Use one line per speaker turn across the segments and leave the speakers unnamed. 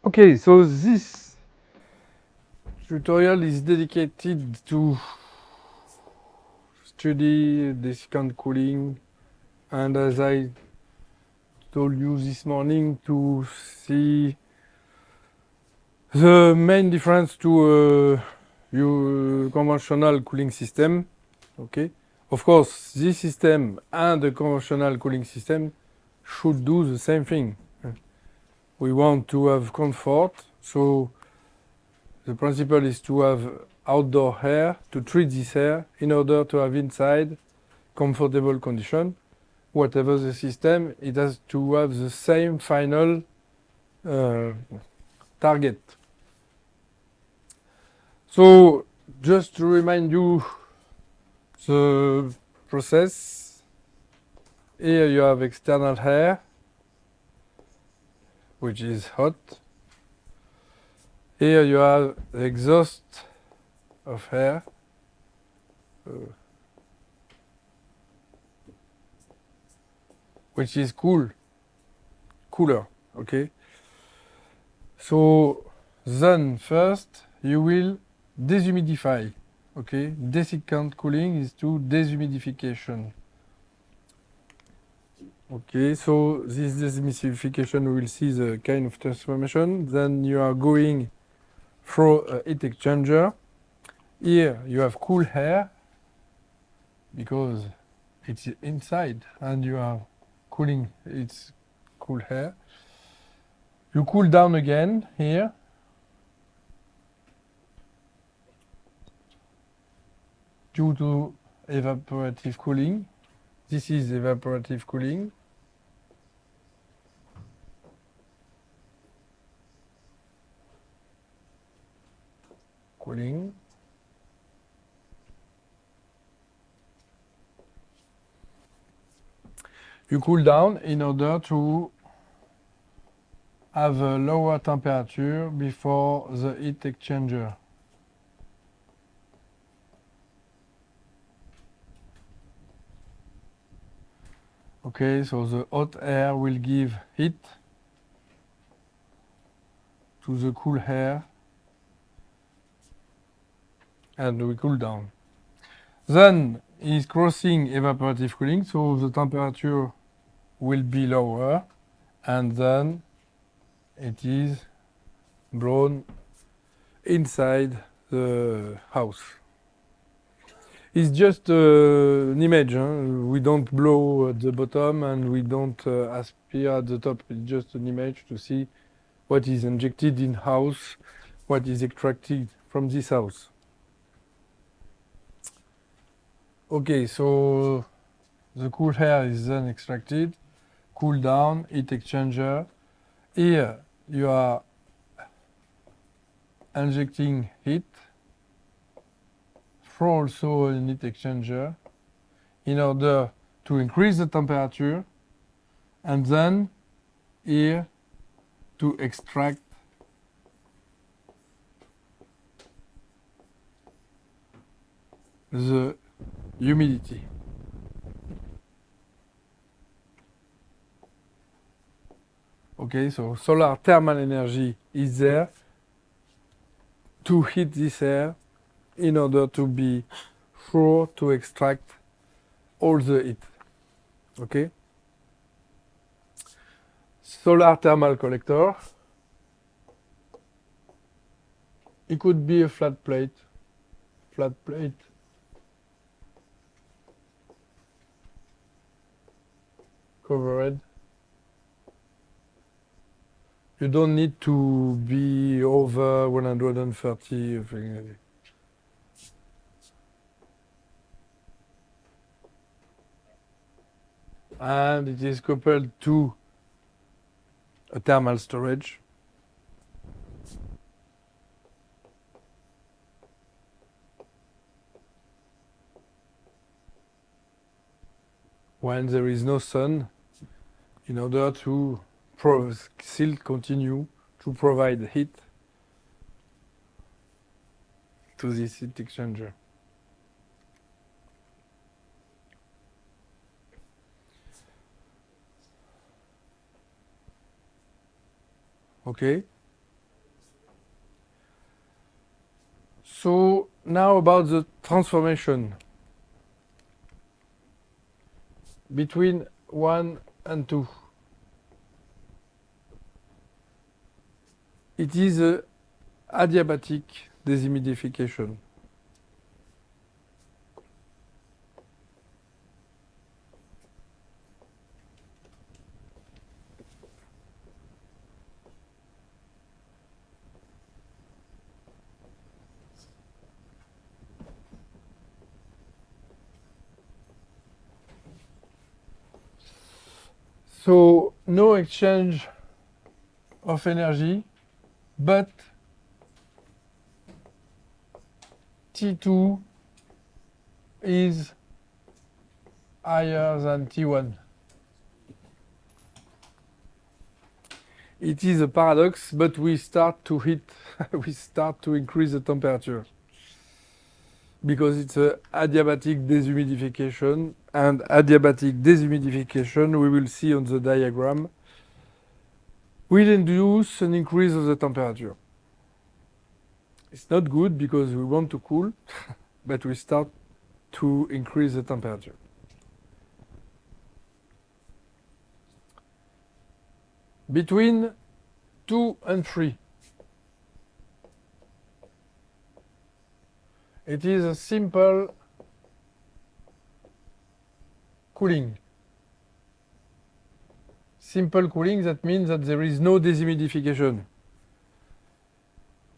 Okay, so this tutorial is dedicated to study desiccant cooling, and as I told you this morning, to see the main difference to your conventional cooling system. Okay, of course, this system and the conventional cooling system should do the same thing. We want to have comfort, so the principle is to have outdoor air, to treat this air in order to have inside comfortable condition. Whatever the system, it has to have the same final target. So just to remind you the process, here you have external air, which is hot. Here you have the exhaust of air, which is cooler, okay? So then first you will deshumidify, okay? Desiccant cooling is to deshumidification. Okay, so this deshumidification, we will see the kind of transformation. Then you are going through a heat exchanger. Here you have cool air because it's inside and you are cooling, it's cool air. You cool down again here. Due to evaporative cooling. This is evaporative cooling. Cooling. You cool down in order to have a lower temperature before the heat exchanger. Okay, so the hot air will give heat to the cool air and we cool down. Then is crossing evaporative cooling, so the temperature will be lower and then it is blown inside the house. It's just an image. We don't blow at the bottom and we don't aspire at the top. It's just an image to see what is injected in house, what is extracted from this house. Okay, so the cool air is then extracted, cool down, heat exchanger. Here you are injecting heat through also a heat exchanger in order to increase the temperature and then here to extract the humidity. Okay, so solar thermal energy is there to heat this air in order to be sure to extract all the heat. Okay? Solar thermal collector. It could be a flat plate. Covered. You don't need to be over 130. And it is coupled to a thermal storage. When there is no sun, in order to still continue to provide heat to this heat exchanger. Okay, now about the transformation between 1 and 2. It is a adiabatic deshumidification. So no exchange of energy, but T2 is higher than T1. It is a paradox, but we start to hit, we start to increase the temperature because it's a adiabatic deshumidification, and adiabatic deshumidification, we will see on the diagram, will induce an increase of the temperature. It's not good because we want to cool, but we start to increase the temperature. Between 2 and 3, it is a simple cooling. Simple cooling, that means that there is no deshumidification.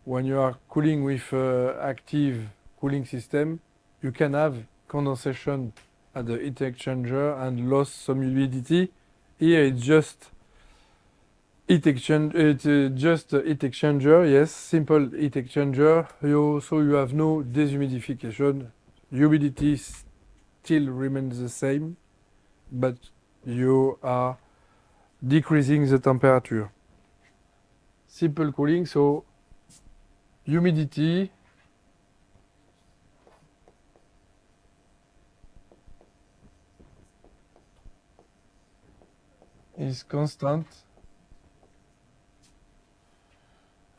When you are cooling with active cooling system, you can have condensation at the heat exchanger and loss some humidity. Here it's just heat exchanger, yes, simple heat exchanger. So you have no deshumidification. Humidity still remains the same, but you are decreasing the temperature. Simple cooling, so humidity is constant,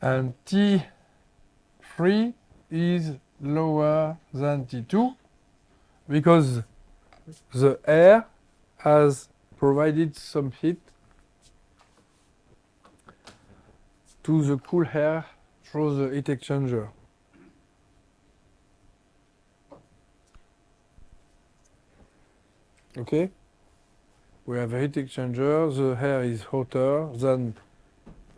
and T3 is lower than T2 because the air has provided some heat to the cool air through the heat exchanger. Okay? We have a heat exchanger, the air is hotter than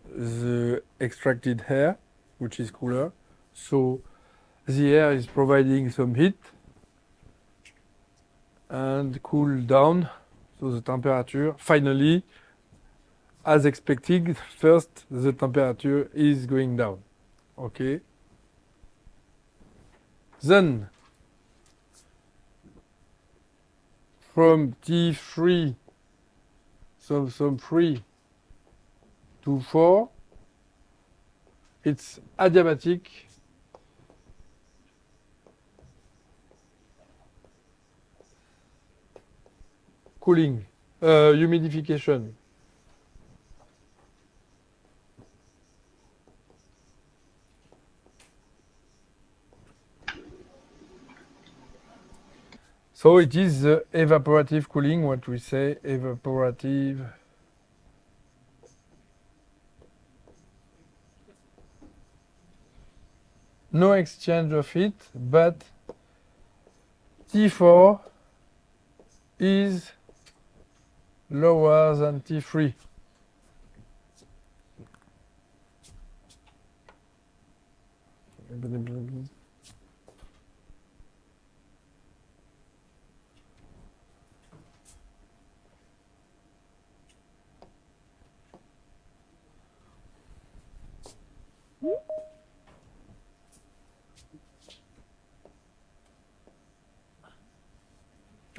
the extracted air, which is cooler. So the air is providing some heat and cool down. So the temperature, finally, as expected, first the temperature is going down. Okay. Then from T3, so from 3 to 4, it's adiabatic cooling, humidification. So it is the evaporative cooling, what we say, evaporative no exchange of heat, but T4 is lower than T3.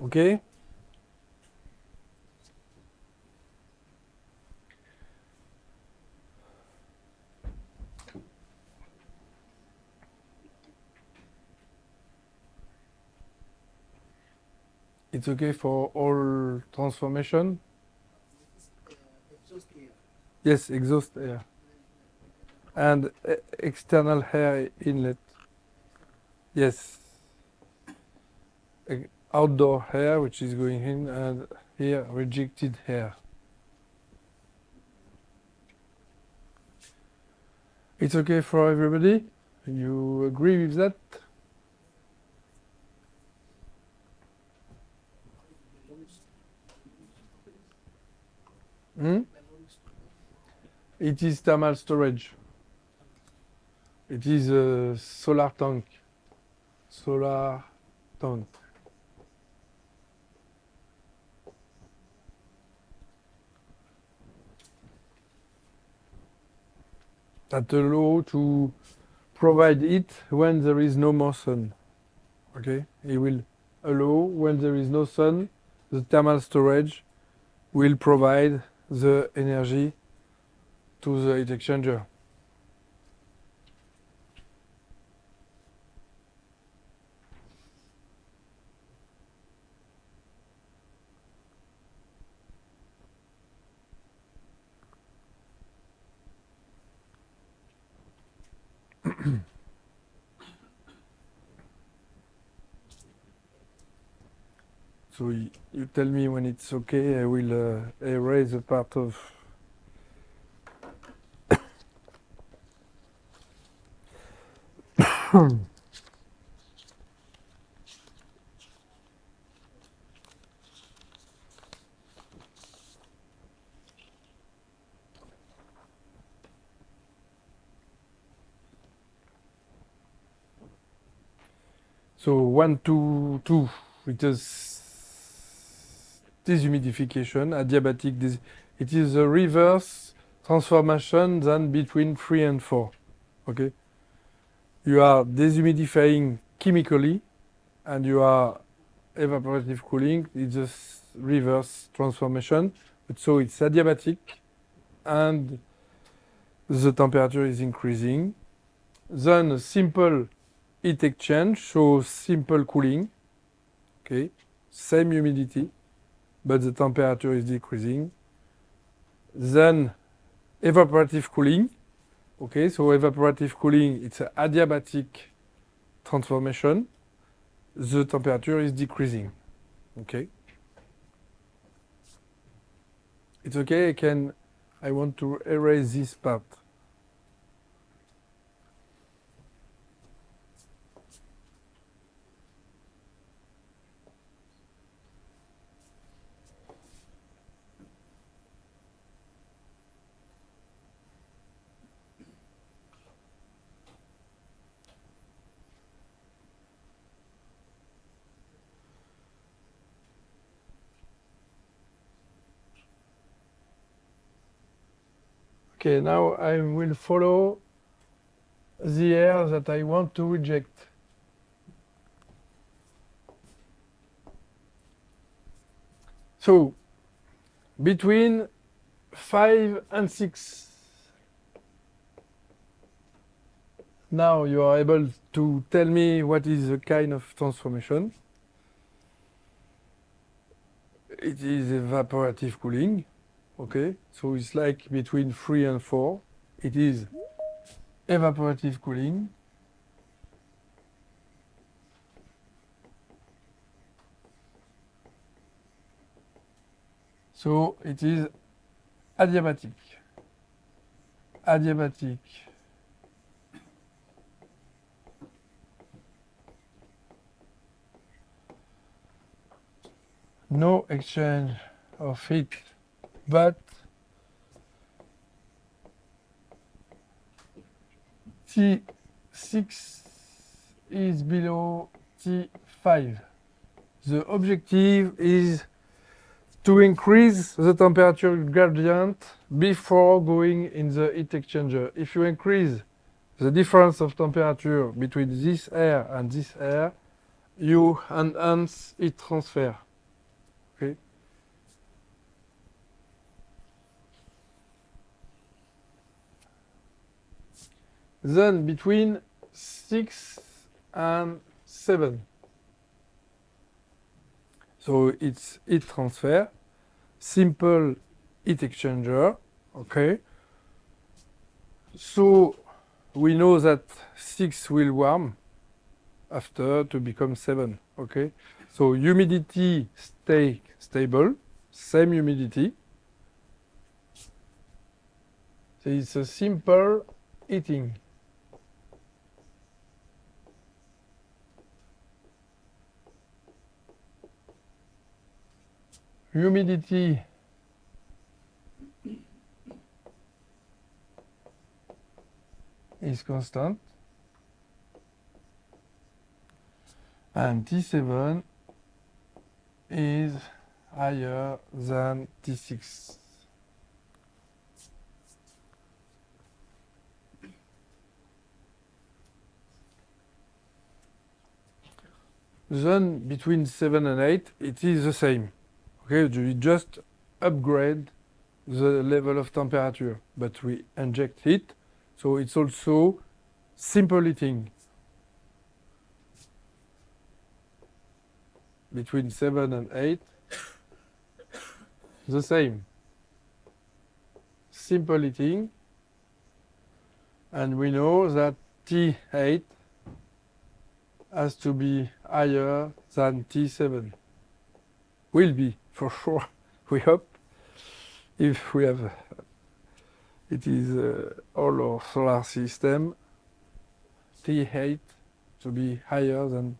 Okay? It's okay for all transformation?
Exhaust air.
Yes, exhaust air. And external air inlet. Yes. Outdoor air, which is going in, and here rejected air. It's okay for everybody? You agree with that? Hmm? It is thermal storage. It is a solar tank. Solar tank. That allow to provide it when there is no more sun. Okay? It will allow when there is no sun, the thermal storage will provide the energy to the heat exchanger. So you tell me when it's okay, I will erase a part of. So 1, 2, 2, it is dehumidification, adiabatic. It is a reverse transformation than between 3 and 4. Okay? You are dehumidifying chemically, and you are evaporative cooling. It's a reverse transformation. So it's adiabatic, and the temperature is increasing. Then a simple heat exchange, so simple cooling. Okay, same humidity, but the temperature is decreasing. Then evaporative cooling. Okay, so evaporative cooling, it's an adiabatic transformation. The temperature is decreasing. Okay. It's okay, I want to erase this part. Okay, now I will follow the air that I want to reject. So, between 5 and 6, now you are able to tell me what is the kind of transformation. It is evaporative cooling. Okay, so it's like between 3 and 4. It is evaporative cooling. So it is adiabatic. Adiabatic. No exchange of heat, but T6 is below T5. The objective is to increase the temperature gradient before going in the heat exchanger. If you increase the difference of temperature between this air and this air, you enhance heat transfer. Okay? Then between 6 and 7. So it's heat transfer, simple heat exchanger, okay? So we know that 6 will warm, after to become 7. Okay, so humidity stay stable, same humidity. So it's a simple heating. Humidity is constant, and T7 is higher than T6. Then between 7 and 8, it is the same. Okay, we just upgrade the level of temperature, but we inject heat, so it's also simple heating. Between 7 and 8, the same. Simple heating, and we know that T8 has to be higher than T7. Will be, for sure, we hope, if we have, it is all our solar system, T8 to be higher than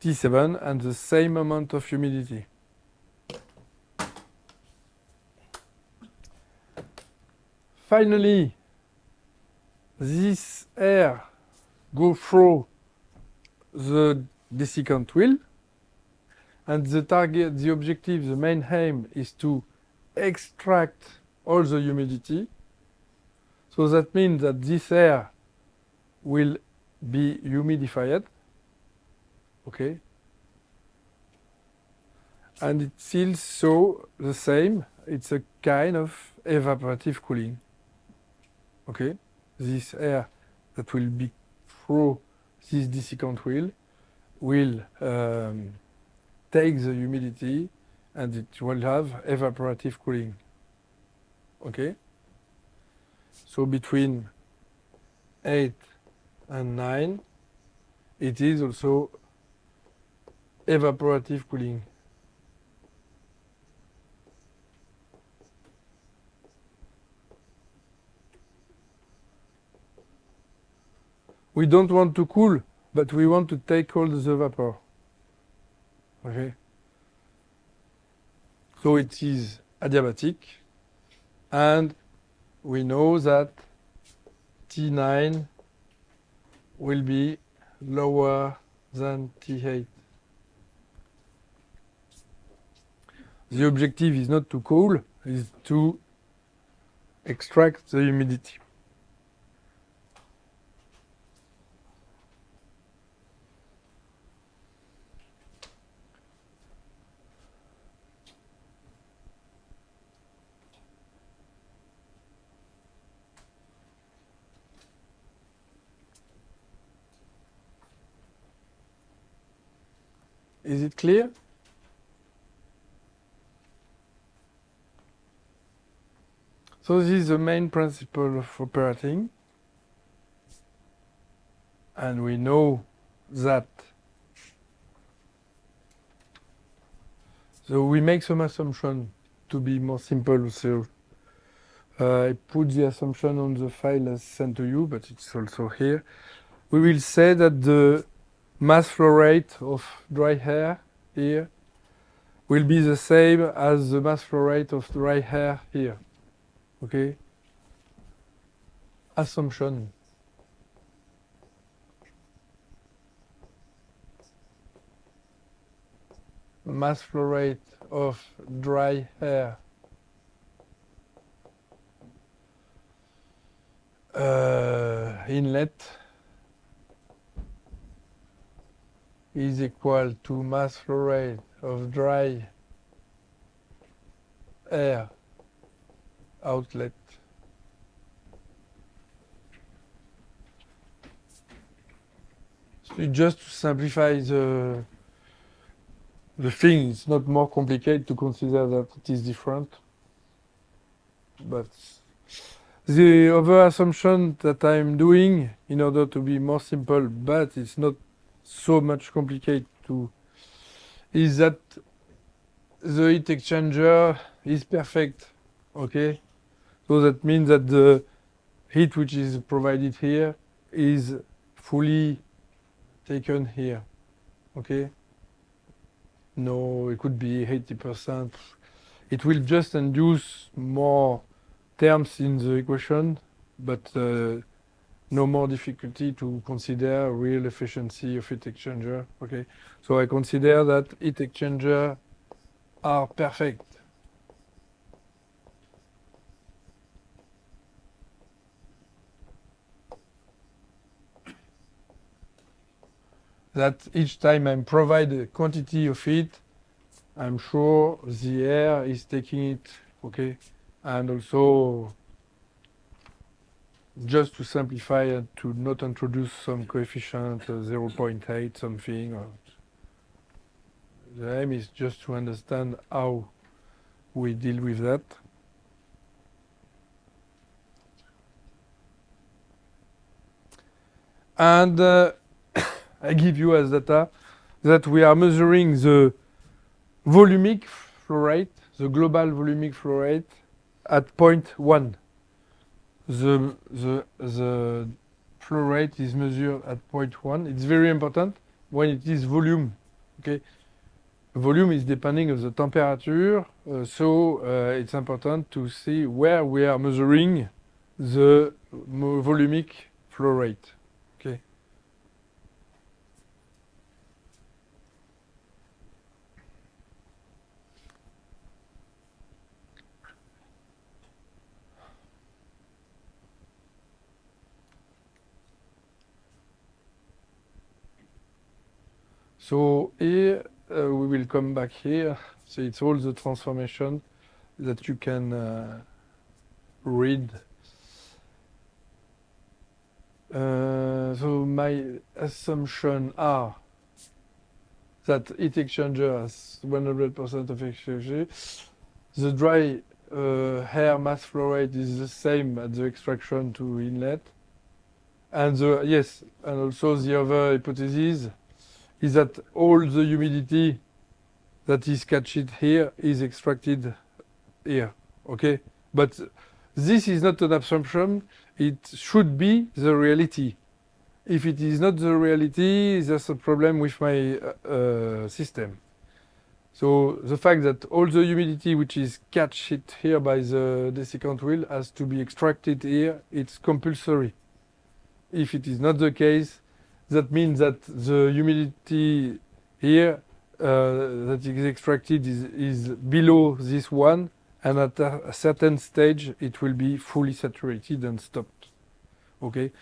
T7 and the same amount of humidity. Finally, this air go through the desiccant wheel, and the target, the objective, the main aim is to extract all the humidity. So that means that this air will be humidified, okay? And it feels so the same. It's a kind of evaporative cooling, okay? This air that will be through this desiccant wheel will take the humidity, and it will have evaporative cooling, okay? So between 8 and 9, it is also evaporative cooling. We don't want to cool, but we want to take all the vapor. Okay? So it is adiabatic, and we know that T9 will be lower than T8. The objective is not to cool, is to extract the humidity. Is it clear? So this is the main principle of operating. And we know that. So we make some assumption to be more simple. So I put the assumption on the file as sent to you, but it's also here. We will say that the mass flow rate of dry air here will be the same as the mass flow rate of dry air here. Okay? Assumption. Mass flow rate of dry air inlet is equal to mass flow rate of dry air outlet. So just to simplify the thing, it's not more complicated to consider that it is different. But The other assumption that I'm doing in order to be more simple, but it's not so much complicated to, is that the heat exchanger is perfect, okay? So that means that the heat which is provided here is fully taken here, okay? No, it could be 80%. It will just induce more terms in the equation, but no more difficulty to consider real efficiency of heat exchanger, okay? So I consider that heat exchanger are perfect. That each time I provide a quantity of heat, I'm sure the air is taking it, okay? And also, just to simplify and to not introduce some coefficient, 0.8 something. Or the aim is just to understand how we deal with that. And I give you as data that we are measuring the volumic flow rate, the global volumic flow rate at 0.1. The flow rate is measured at 0.1. It's very important when it is volume. Okay, volume is depending of the temperature, so it's important to see where we are measuring the volumic flow rate. Okay. So here we will come back here. So it's all the transformation that you can read. So my assumption are that heat exchanger has 100% of efficiency. The dry air mass flow rate is the same at the extraction to inlet. And yes, and also the other hypothesis is that all the humidity that is captured here is extracted here, okay? But this is not an assumption, it should be the reality. If it is not the reality, there's a problem with my system. So the fact that all the humidity which is captured here by the desiccant wheel has to be extracted here, it's compulsory. If it is not the case, that means that the humidity here that is extracted is below this one, and at a certain stage it will be fully saturated and stopped. Okay,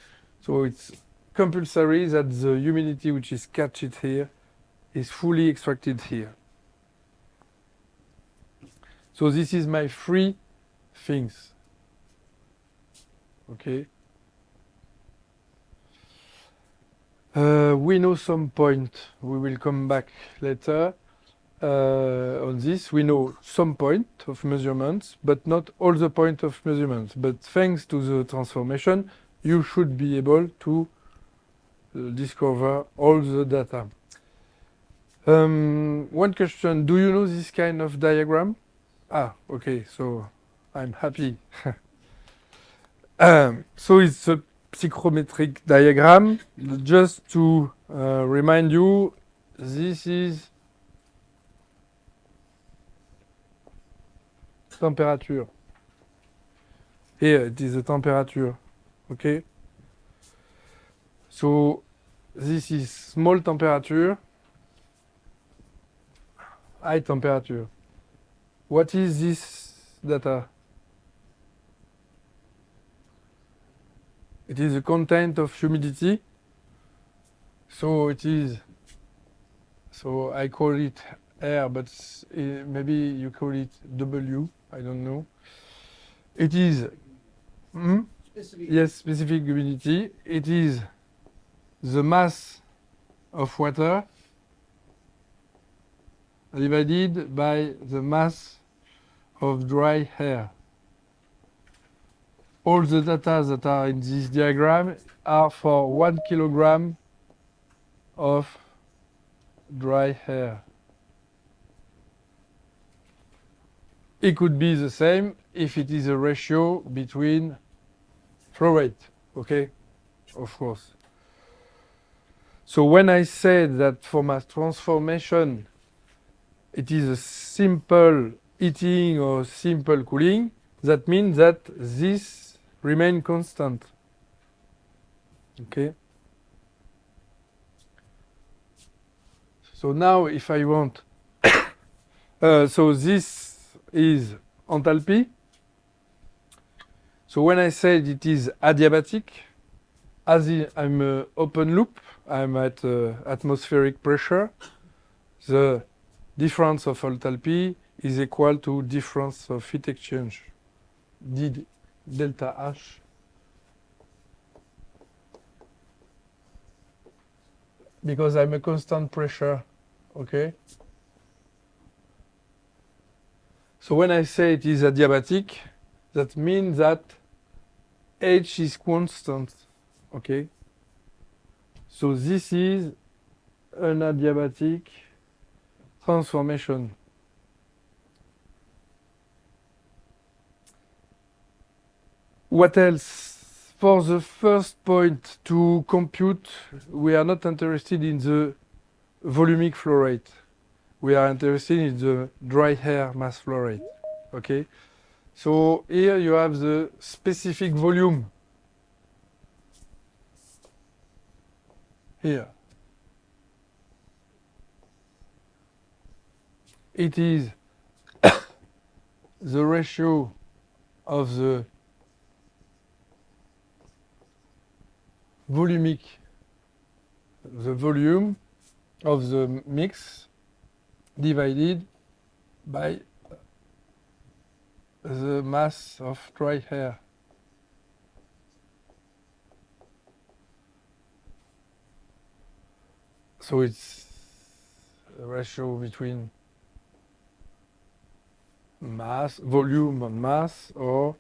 so it's compulsory that the humidity which is captured here is fully extracted here. So this is my three things. Okay. We know some point. We will come back later on this. We know some point of measurements, but not all the point of measurements. But thanks to the transformation, you should be able to discover all the data. One question, do you know this kind of diagram? Ah, okay, so I'm happy. So it's a psychrometric diagram. Just to remind you, this is temperature. Here it is the temperature, okay? So this is small temperature, high temperature. What is this data? It is the content of humidity. So it is, so I call it air, but maybe you call it W, I don't know. It is, yes, specific humidity. It is the mass of water divided by the mass of dry air. all the data that are in this diagram are for 1 kilogram of dry air. It could be the same if it is a ratio between flow rate, okay? Of course. So when I said that for mass transformation, it is a simple heating or simple cooling, that means that this remains constant, okay? So now if I want, so this is enthalpy. So when I said it is adiabatic, as I'm open loop, I'm at atmospheric pressure, the difference of enthalpy is equal to difference of heat exchange, d delta H. Because I'm a constant pressure, okay? So when I say it is adiabatic, that means that H is constant, okay? So this is an adiabatic transformation. What else? For the first point to compute, we are not interested in the volumic flow rate. We are interested in the dry air mass flow rate, okay? So here you have the specific volume. Here. It is the ratio of the volumic, the volume of the mix divided by the mass of dry air. So it's a ratio between mass, volume and mass, or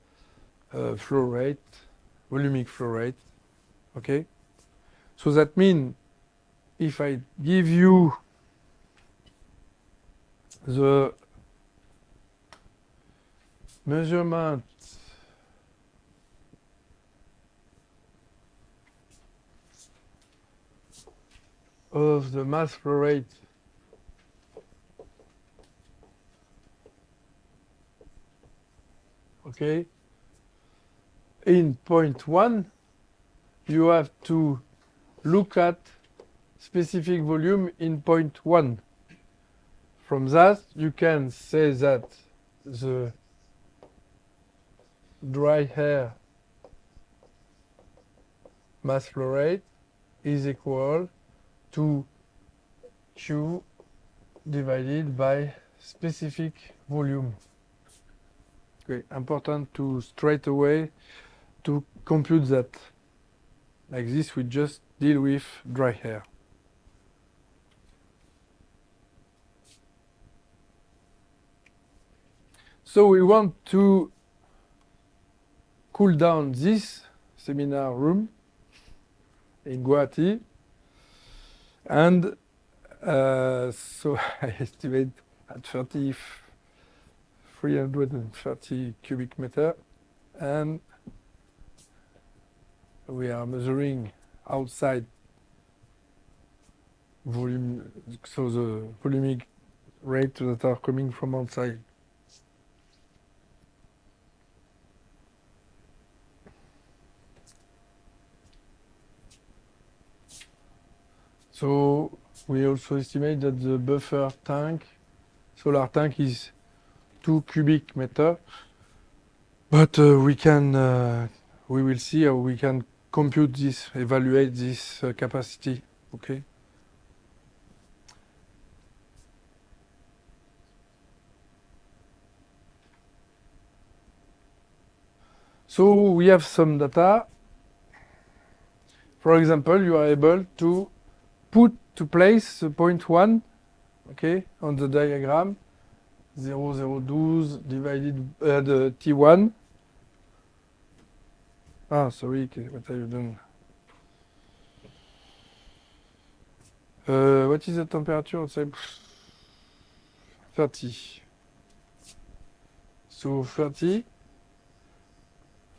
flow rate, volumic flow rate, okay? So that means if I give you the measurement of the mass flow rate okay, in point 1, you have to look at specific volume in point 1. From that, you can say that the dry air mass flow rate is equal to Q divided by specific volume. Okay, important to straight away to compute that. Like this, we just deal with dry air. So we want to cool down this seminar room in Guwahati, and so I estimate at 330 cubic meter, and we are measuring outside volume, so the volumic rate that are coming from outside. So we also estimate that the buffer tank, solar tank, is 2 cubic meter, but we will see how we can compute this, evaluate this capacity, okay? So we have some data. For example, you are able to put to place the point 1, okay, on the diagram, 0012 divided the T1, Ah, sorry, what have you done? What is the temperature outside? 30. So 30,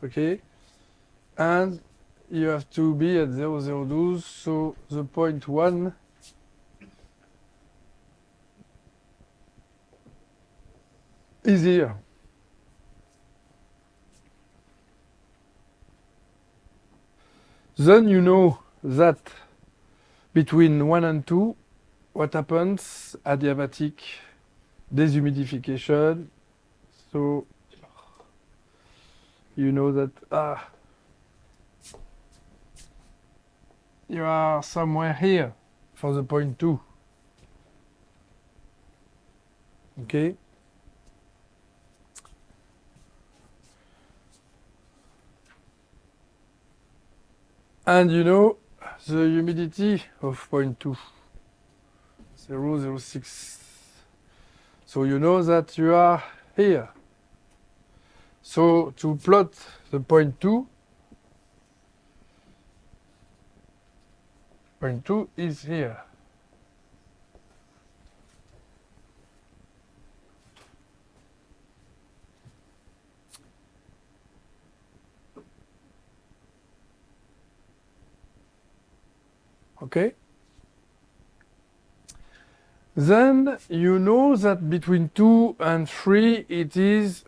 okay? And you have to be at 0012, so the point 1 is here. Then you know that between 1 and 2, what happens? Adiabatic deshumidification. So you know that you are somewhere here for the point 2. Okay? And you know the humidity of point 2, 0.06. So you know that you are here. So to plot the point 2 is here. Okay? Then you know that between 2 and 3 it is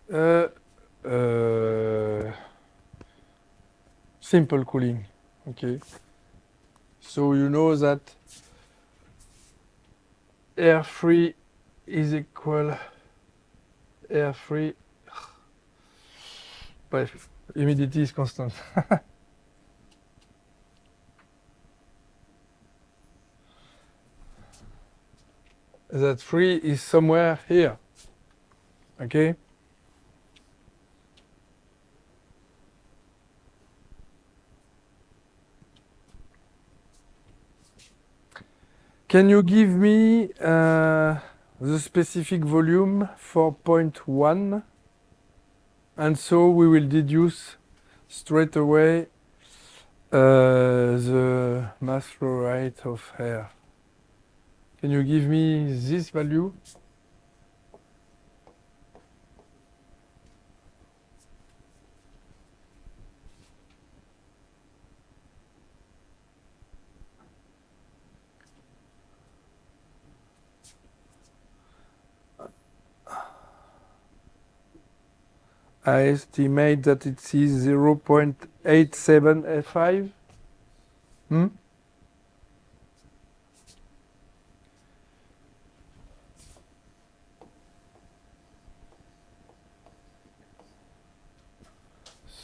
simple cooling. Okay? So you know that air free is equal air free. Bref, humidity is constant. That 3 is somewhere here. Okay? Can you give me the specific volume for point 1? And so we will deduce straight away the mass flow rate of air. Can you give me this value? I estimate that it is 0.8785.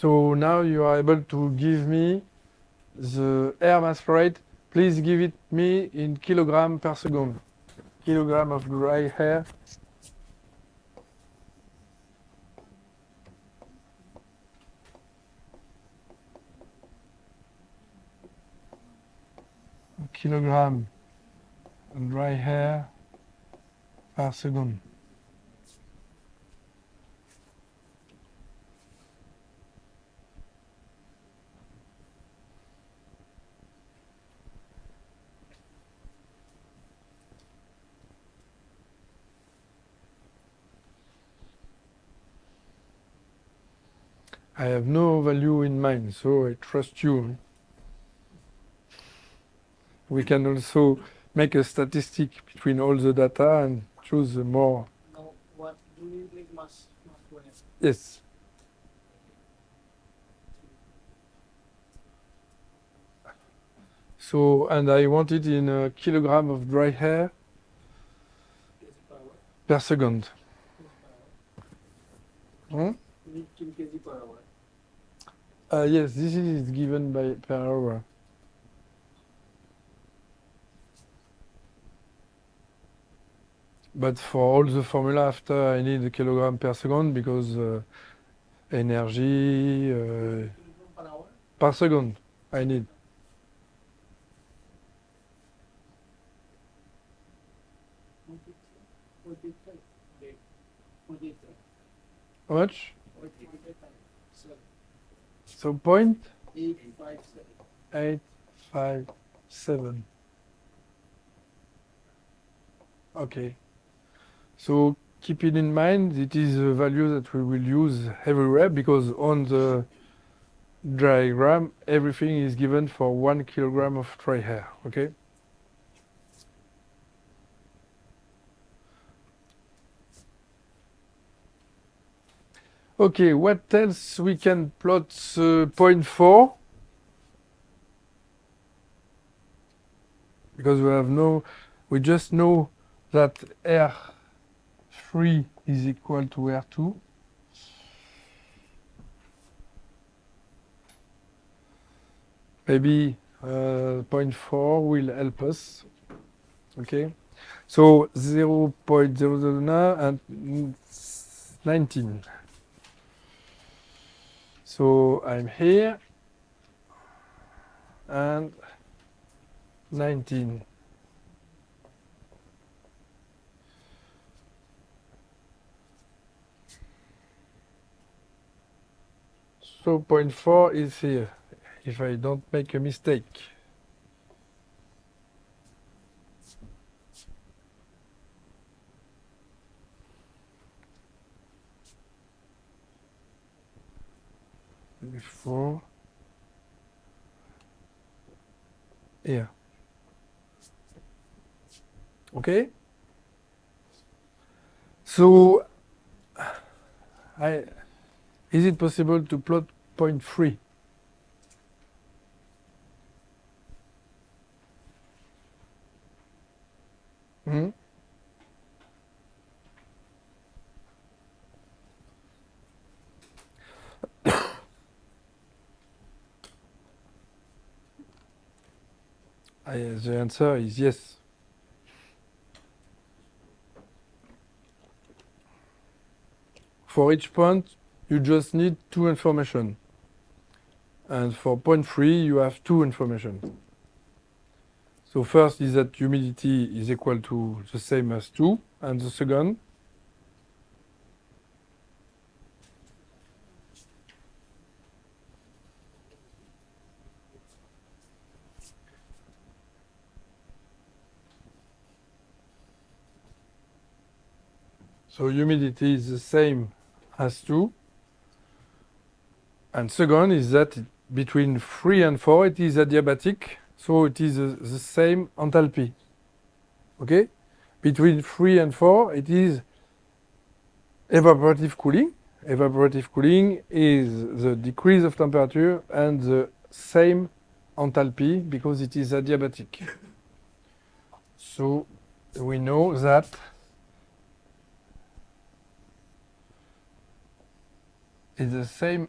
So now you are able to give me the air mass flow rate. Please give it me in kilogram per second. Kilogram of dry air. Kilogram dry air per second. I have no value in mind, so I trust you. We can also make a statistic between all the data and choose the more.
Now, what do you make mass flow rate?
Yes. So, and I want it in a kilogram of dry air per second.
Kg per hour.
Yes, this is given by per hour. But for all the formula after, I need a kilogram per second because energy
Per hour?
per second I need. How much? So point
857.
857. Okay. So keep it in mind, it is a value that we will use everywhere because on the diagram, everything is given for 1 kilogram of dry air, okay? Okay, what else we can plot point 4? Because we just know that R3 is equal to R2. Maybe point 4 will help us. Okay, so 0.009 and 19. So I'm here and 19. So point 4 is here, if I don't make a mistake. Before here. Okay? So is it possible to plot point 3? Hmm? The answer is yes. For each point, you just need 2 information. And for point 3, you have 2 information. So first is that humidity is equal to the same as 2, and the second, so humidity is the same as 2, and second is that between 3 and 4 it is adiabatic, so it is the same enthalpy. Okay? Between 3 and 4 it is evaporative cooling. Evaporative cooling is the decrease of temperature and the same enthalpy because it is adiabatic. So we know that it's the same.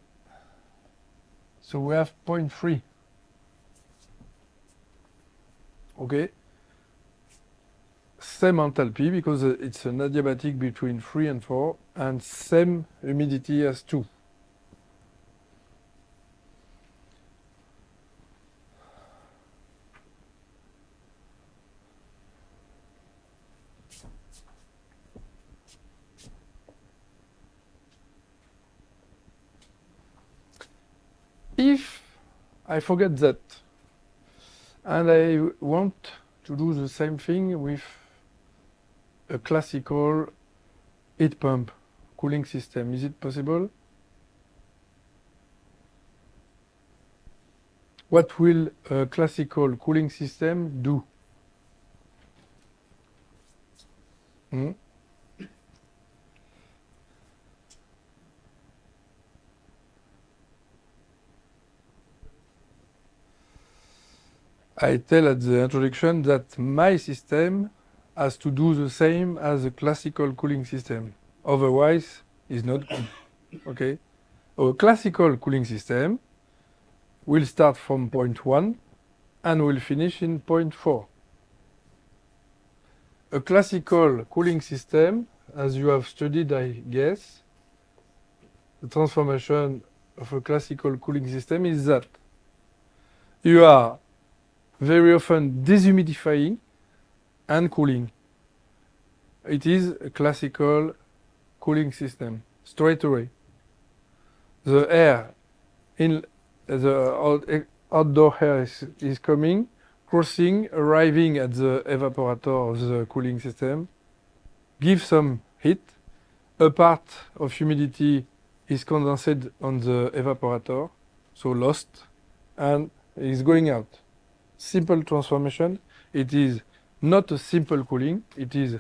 So we have 0.3. Okay? Same enthalpy because it's an adiabatic between 3 and 4 and same humidity as 2. If I forget that and I want to do the same thing with a classical heat pump cooling system, is it possible? What will a classical cooling system do? Hmm? I tell at the introduction that my system has to do the same as a classical cooling system. Otherwise, it's not good. Okay? A classical cooling system will start from point 1 and will finish in point 4. A classical cooling system, as you have studied, I guess, the transformation of a classical cooling system is that you are very often deshumidifying and cooling. It is a classical cooling system, straight away. The air outdoor air is coming, crossing, arriving at the evaporator of the cooling system, give some heat. A part of humidity is condensed on the evaporator, so lost, and is going out. Simple transformation. It is not a simple cooling. It is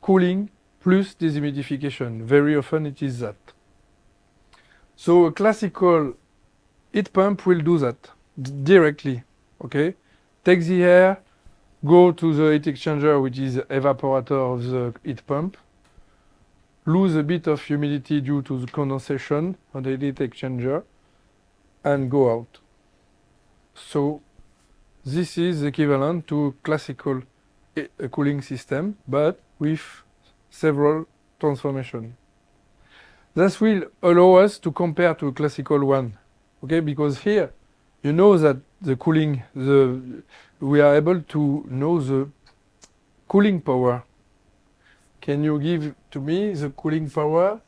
cooling plus dehumidification. Very often it is that. So a classical heat pump will do that directly. Okay, take the air, go to the heat exchanger, which is evaporator of the heat pump, lose a bit of humidity due to the condensation on the heat exchanger, and go out. So this is equivalent to classical cooling system, but with several transformations. This will allow us to compare to a classical one, okay? Because here, you know that the cooling, we are able to know the cooling power. Can you give to me the cooling power?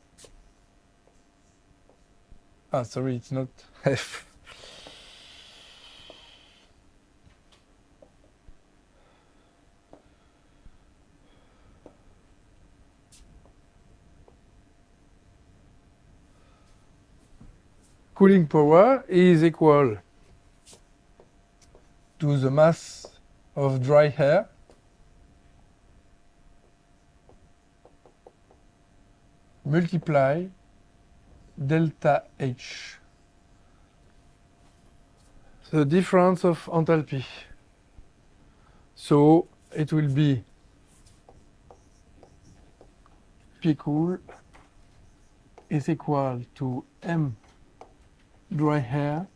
Ah, sorry, it's not F. Cooling power is equal to the mass of dry air multiply delta H, the difference of enthalpy. So it will be P cool is equal to M dry air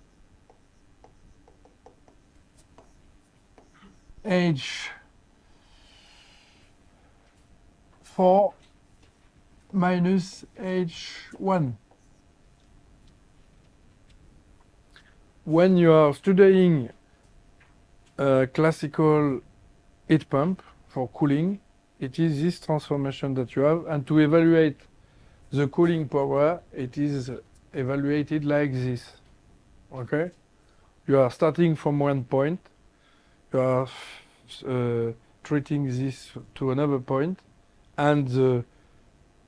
H4 minus H1. When you are studying a classical heat pump for cooling, it is this transformation that you have, and to evaluate the cooling power, it is evaluated like this. Okay? You are starting from one point, you are treating this to another point, and the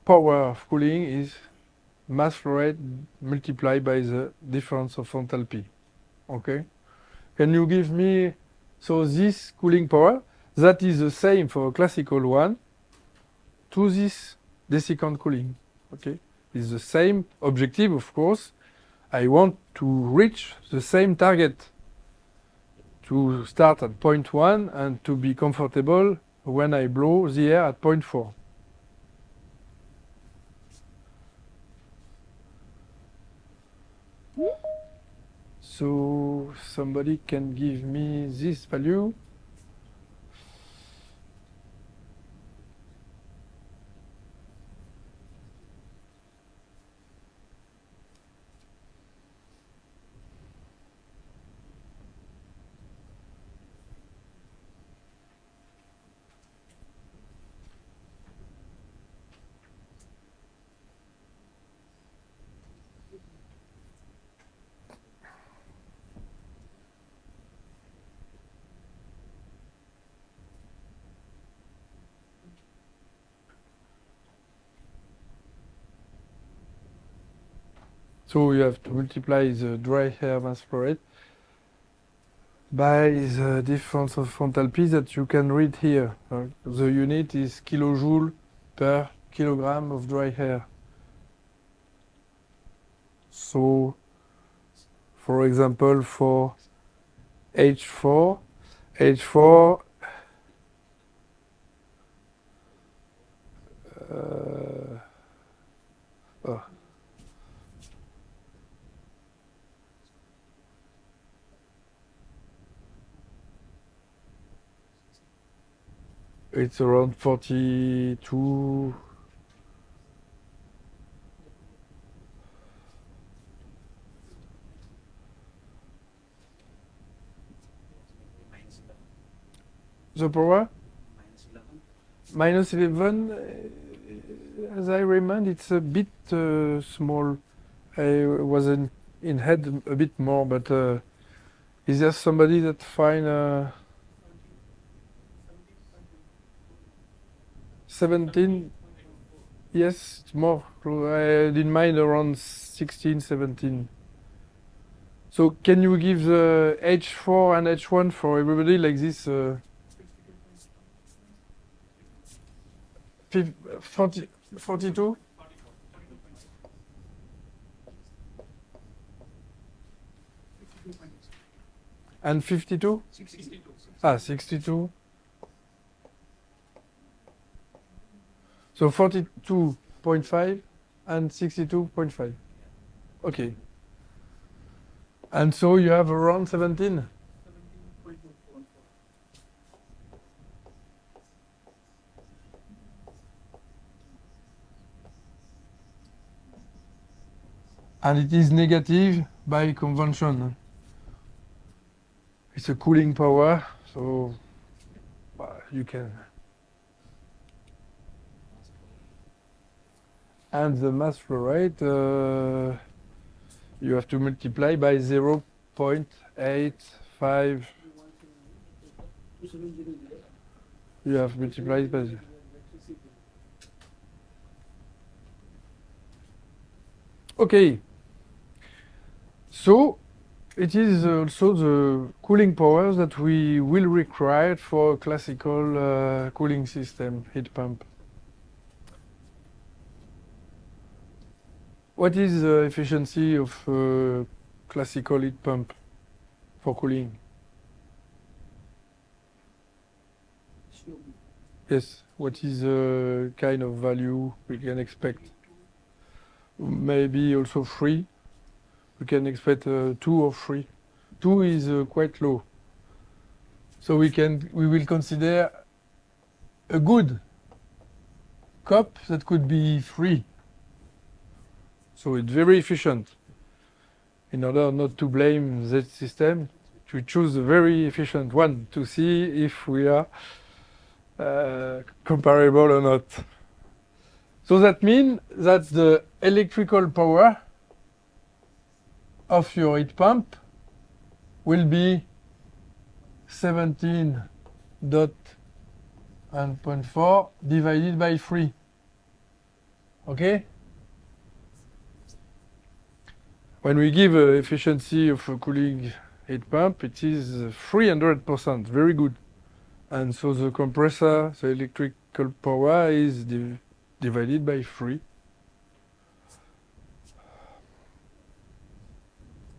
power of cooling is mass flow rate multiplied by the difference of enthalpy. Okay? Can you give me, so this cooling power, that is the same for a classical one to this desiccant cooling. Okay? It's the same objective, of course. I want to reach the same target, to start at point 1 and to be comfortable when I blow the air at point 4. So somebody can give me this value. So you have to multiply the dry air mass flow rate by the difference of enthalpy that you can read here. The unit is kilojoule per kilogram of dry air. So, for example, for H4, oh. It's around 42. The power? Minus 11, as I remember, it's a bit small. I wasn't in head a bit more, but is there somebody that find 17? Yes, it's more. I had in mind around 16, 17. So can you give the H4 and H1 for everybody like this? 40, 42? And 52?
62.
Ah, 62. So 42.5 and 62.5. Okay. And so you have around 17?
17.2.
And it is negative by convention. It's a cooling power, so you can. And the mass flow rate, you have to multiply by 0.85. You have multiplied by. Okay. So it is also the cooling power that we will require for a classical cooling system, heat pump. What is the efficiency of classical heat pump for cooling? Yes, what is the kind of value we can expect? Maybe also 3. We can expect 2 or 3. 2 is quite low. So we will consider a good cup that could be 3. So it's very efficient. In order not to blame that system, to choose a very efficient one to see if we are comparable or not. So that means that the electrical power of your heat pump will be 17.4 divided by 3. Okay? When we give efficiency of a cooling heat pump, it is 300%, very good. And so the compressor, the electrical power is divided by 3.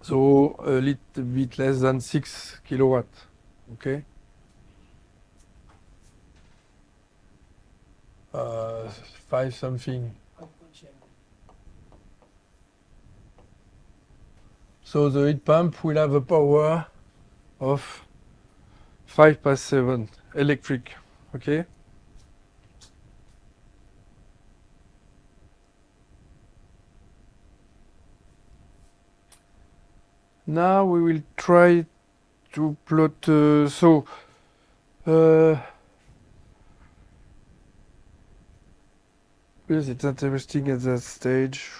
So a little bit less than 6 kilowatt, okay? 5 something. So the heat pump will have a power of 5 past 7 electric, okay? Now we will try to plot, yes, it's interesting at that stage.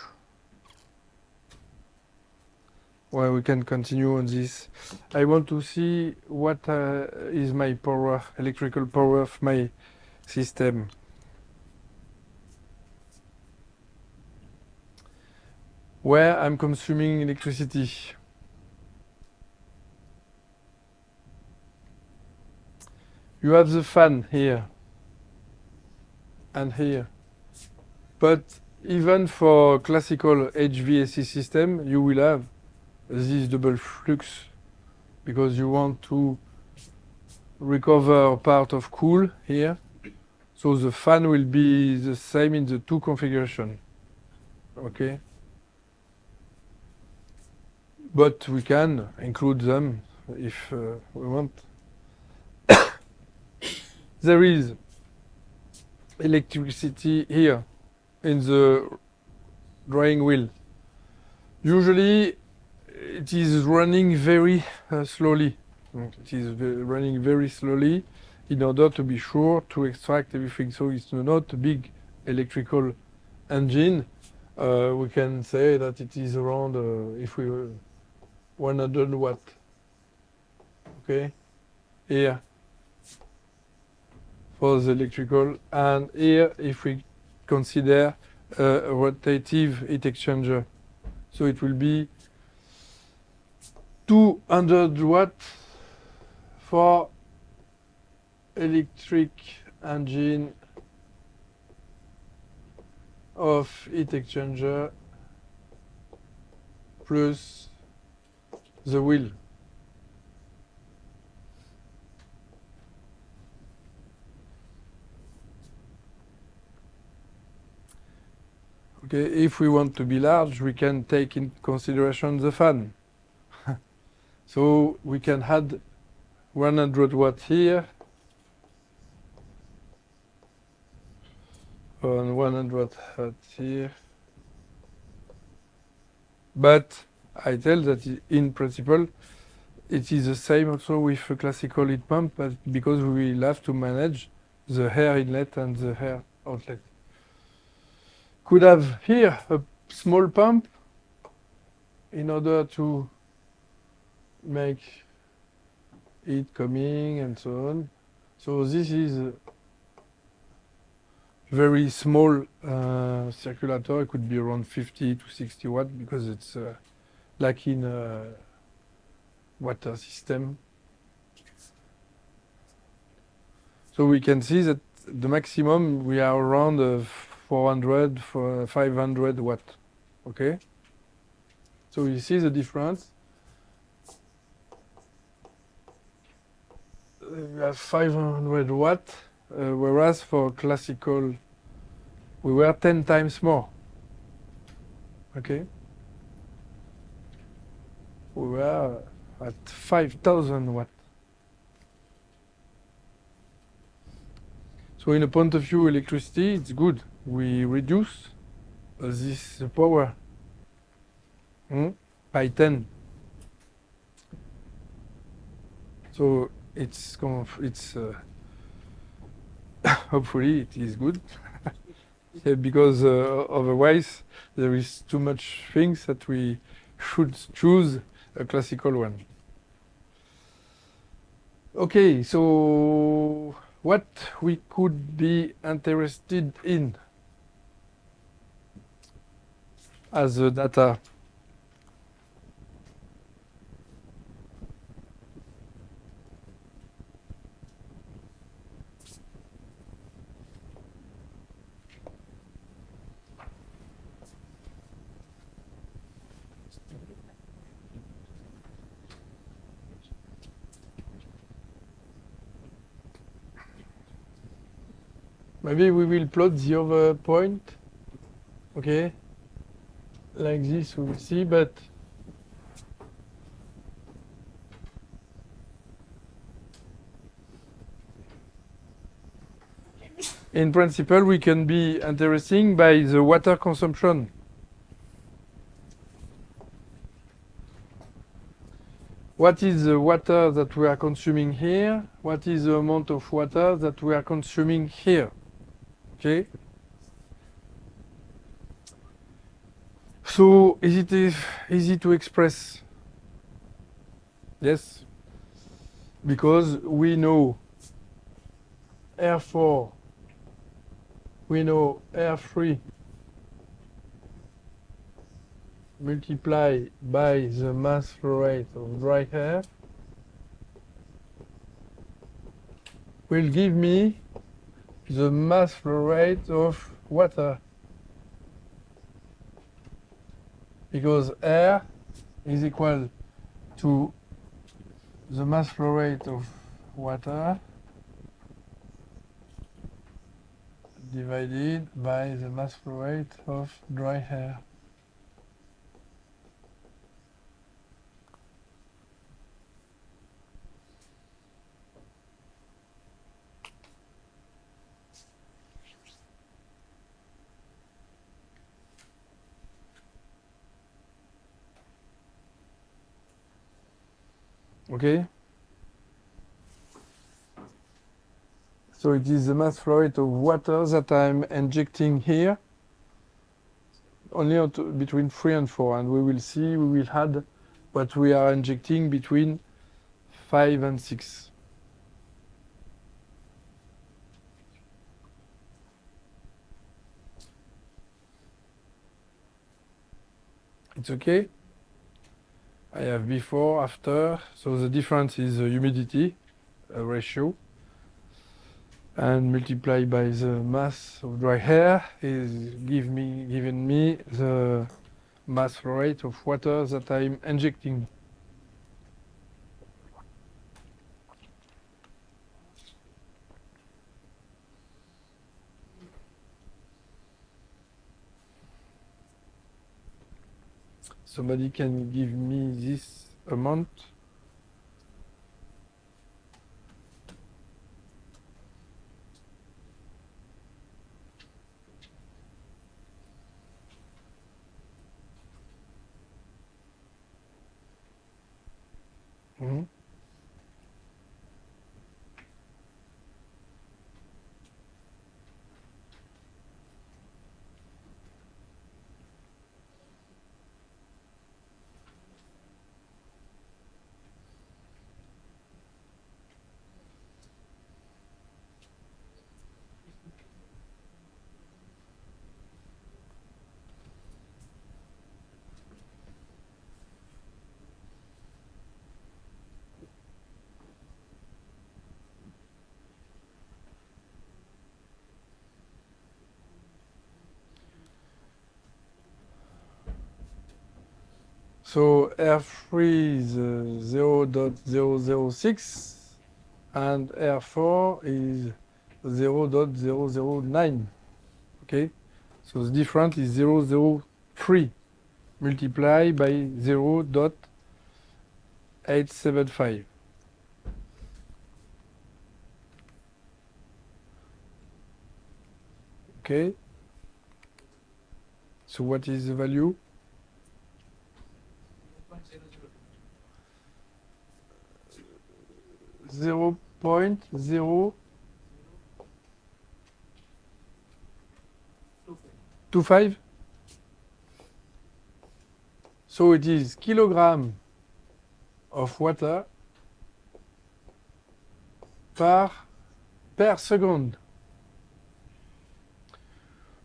Well, we can continue on this. I want to see what is my power, electrical power of my system. Where I'm consuming electricity. You have the fan here and here. But even for classical HVAC system, you will have this double flux because you want to recover part of cool here. So the fan will be the same in the two configuration. Okay? But we can include them if we want. There is electricity here in the drawing wheel. Usually it is running very slowly. It is running very slowly in order to be sure to extract everything. So it's not a big electrical engine. we can say that it is around, if we 100 watt. Okay, here for the electrical, and here if we consider a rotative heat exchanger, so it will be 200 watt for electric engine of heat exchanger plus the wheel. Okay, if we want to be large, we can take in consideration the fan. So we can add 100 watt here and 100 watt here. But I tell that in principle, it is the same also with a classical heat pump, but because we will have to manage the air inlet and the air outlet. Could have here a small pump in order to make it coming and so on. So this is a very small circulator. It could be around 50 to 60 watt because it's like in a water system. So we can see that the maximum we are around 400, 500 watt. Okay. So you see the difference. We have 500 watt, whereas for classical, we were 10 times more. Okay. We were at 5,000 watt. So in a point of view electricity, it's good. We reduce this power by 10. So it's hopefully it is good. Yeah, because otherwise there is too much things that we should choose a classical one. Okay, so what we could be interested in as a data. Maybe we will plot the other point, okay, like this we will see, but in principle we can be interesting by the water consumption. What is the water that we are consuming here? What is the amount of water that we are consuming here? Okay. So is it easy to express? Yes. Because we know R4, we know R3 multiplied by the mass flow rate of dry air will give me the mass flow rate of water, because air is equal to the mass flow rate of water divided by the mass flow rate of dry air. Okay. So it is the mass flow rate of water that I'm injecting here only between 3 and 4, and we will see, we will add what we are injecting between 5 and 6. It's okay? I have before, after, so the difference is the humidity ratio, and multiply by the mass of dry air is giving me the mass flow rate of water that I'm injecting. Somebody can give me this amount? Mm-hmm. So R3 is 0.006 and R4 is 0.009. Okay, so the difference is 0.003 multiplied by 0.875. Okay, so what is the value? 0.025. So it is kilogram of water per second.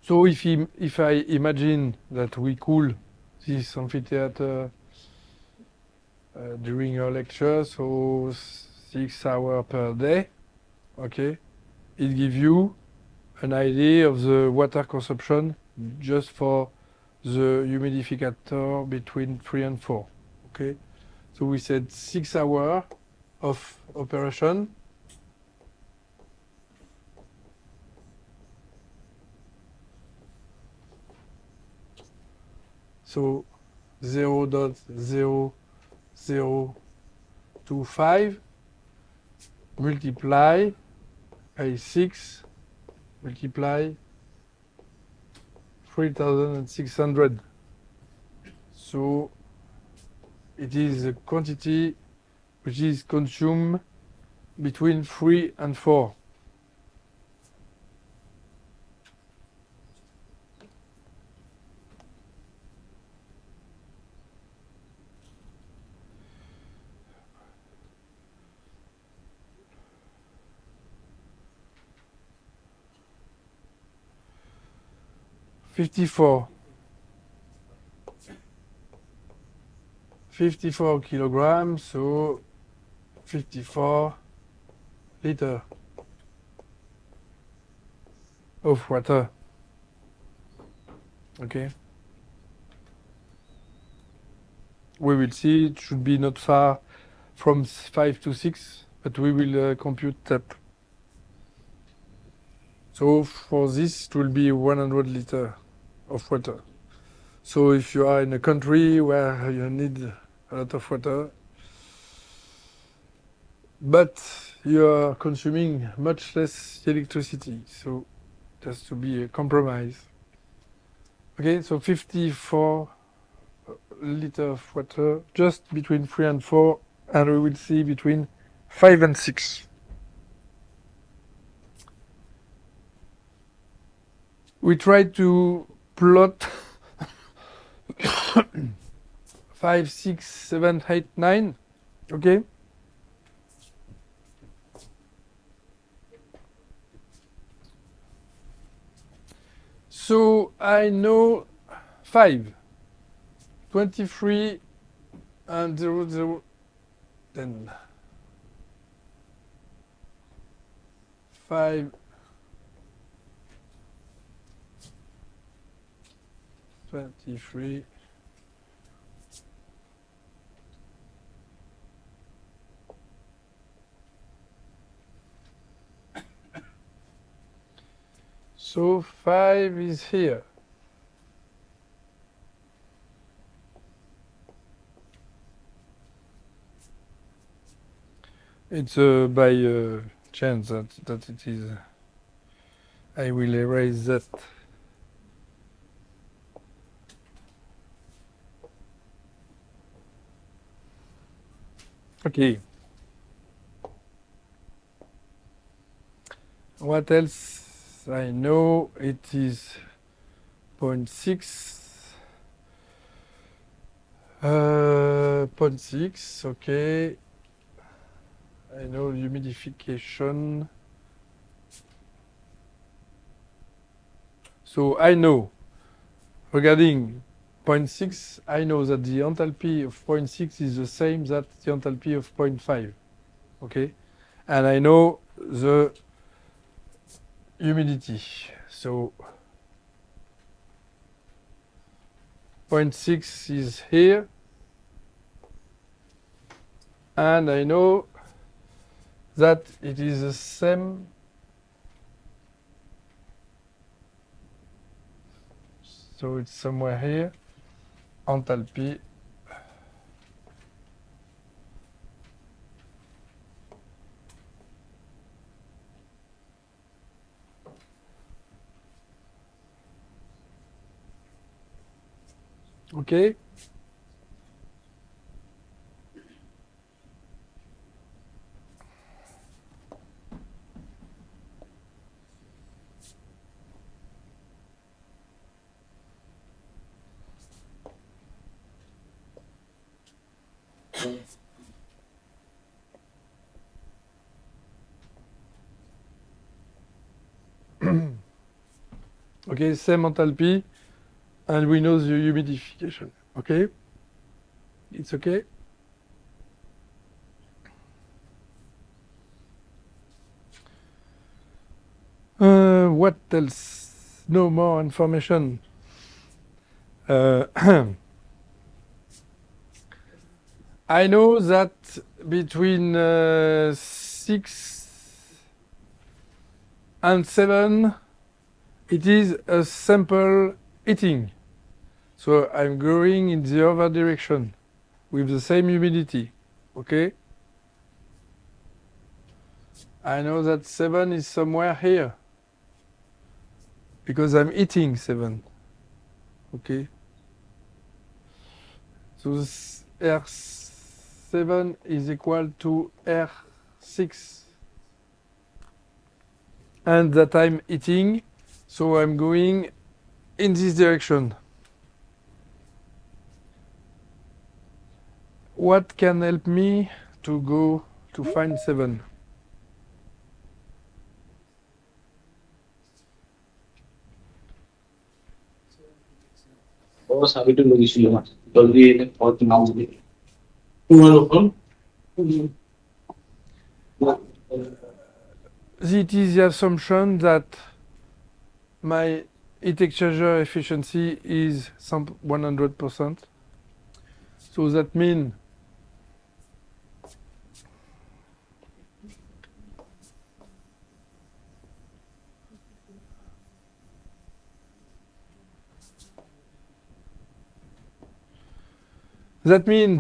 So if I imagine that we cool this amphitheater during our lecture, so 6 hours per day, okay, it gives you an idea of the water consumption just for the humidificator between 3 and 4, okay? So we said 6 hours of operation. So 0.0025 multiply by 6 multiply 3,600. So it is a quantity which is consumed between 3 and 4. $54 kilograms, so 54 liters of water. Okay. We will see, it should be not far from 5 to 6, but we will compute that. So for this, it will be 100 liters of water. So if you are in a country where you need a lot of water, but you are consuming much less electricity, so it has to be a compromise. Okay, so 54 liters of water, just between 3 and 4, and we will see between 5 and 6. We try to plot 5, 6, 7, 8, 9. Okay. So I know 5, 23, and 0, 0, 10. 5, 23. So 5 is here. It's by chance that it is. I will erase that. Okay. What else I know? It is 0.6. 0.6, okay. I know humidification. So I know, regarding 0.6, I know that the enthalpy of 0.6 is the same that the enthalpy of 0.5, okay? And I know the humidity. So 0.6 is here. And I know that it is the same. So it's somewhere here. Enthalpy. Okay. Okay, same enthalpy, and we know the humidification. Okay, it's okay. What else? No more information. I know that between 6 and 7, it is a sample heating. So I'm going in the other direction with the same humidity. Okay? I know that 7 is somewhere here because I'm eating 7. Okay? So R7 is equal to R6. And that I'm eating, so I'm going in this direction. What can help me to go to find 7?
Oh, sabi itu lagi sih mas. Kalau di pot mau di. Walaupun.
It is the assumption that my heat exchanger efficiency is 100%. So that means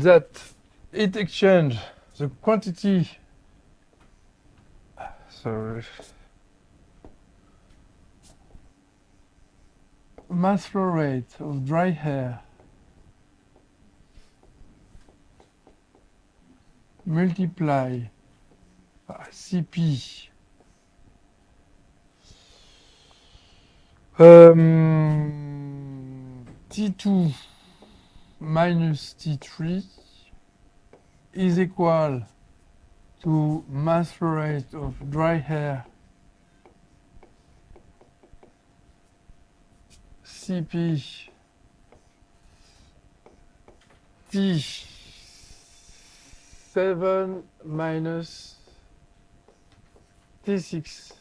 that heat exchange, the quantity, sorry, mass flow rate of dry air multiply by Cp T2 minus T3 is equal to mass flow rate of dry air Cp T7 minus T6.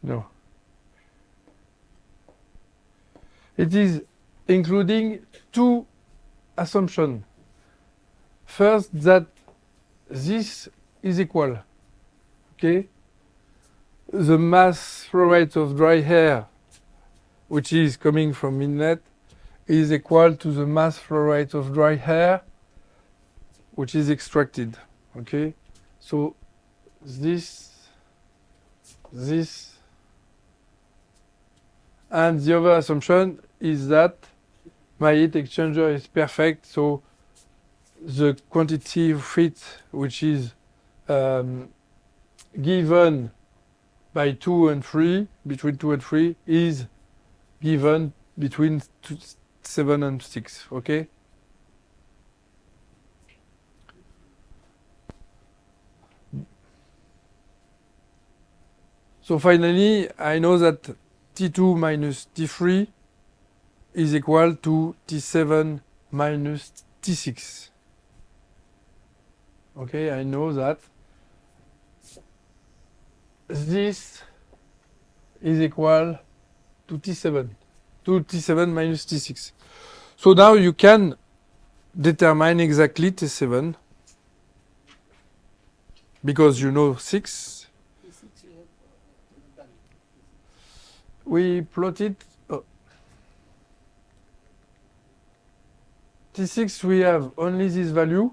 No. It is including two assumptions. First, that this is equal. Okay? The mass flow rate of dry air, which is coming from inlet, is equal to the mass flow rate of dry air, which is extracted. Okay? So this, and the other assumption is that my heat exchanger is perfect, so the quantity of heat which is given by 2 and 3, between 2 and 3, is given between 7 and 6, okay? So finally, I know that T2 minus T3 is equal to T7 minus T6. Okay, I know that this is equal to T7 minus T6. So now you can determine exactly T7 because you know 6. We plotted T6, we have only this value,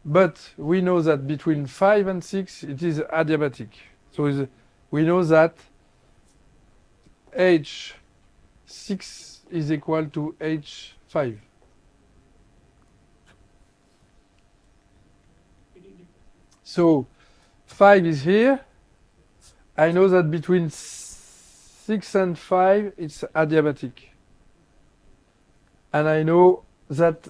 but we know that between 5 and 6 it is adiabatic. So we know that H6 is equal to H5. So 5 is here. I know that between 6 and 5 it's adiabatic. And I know that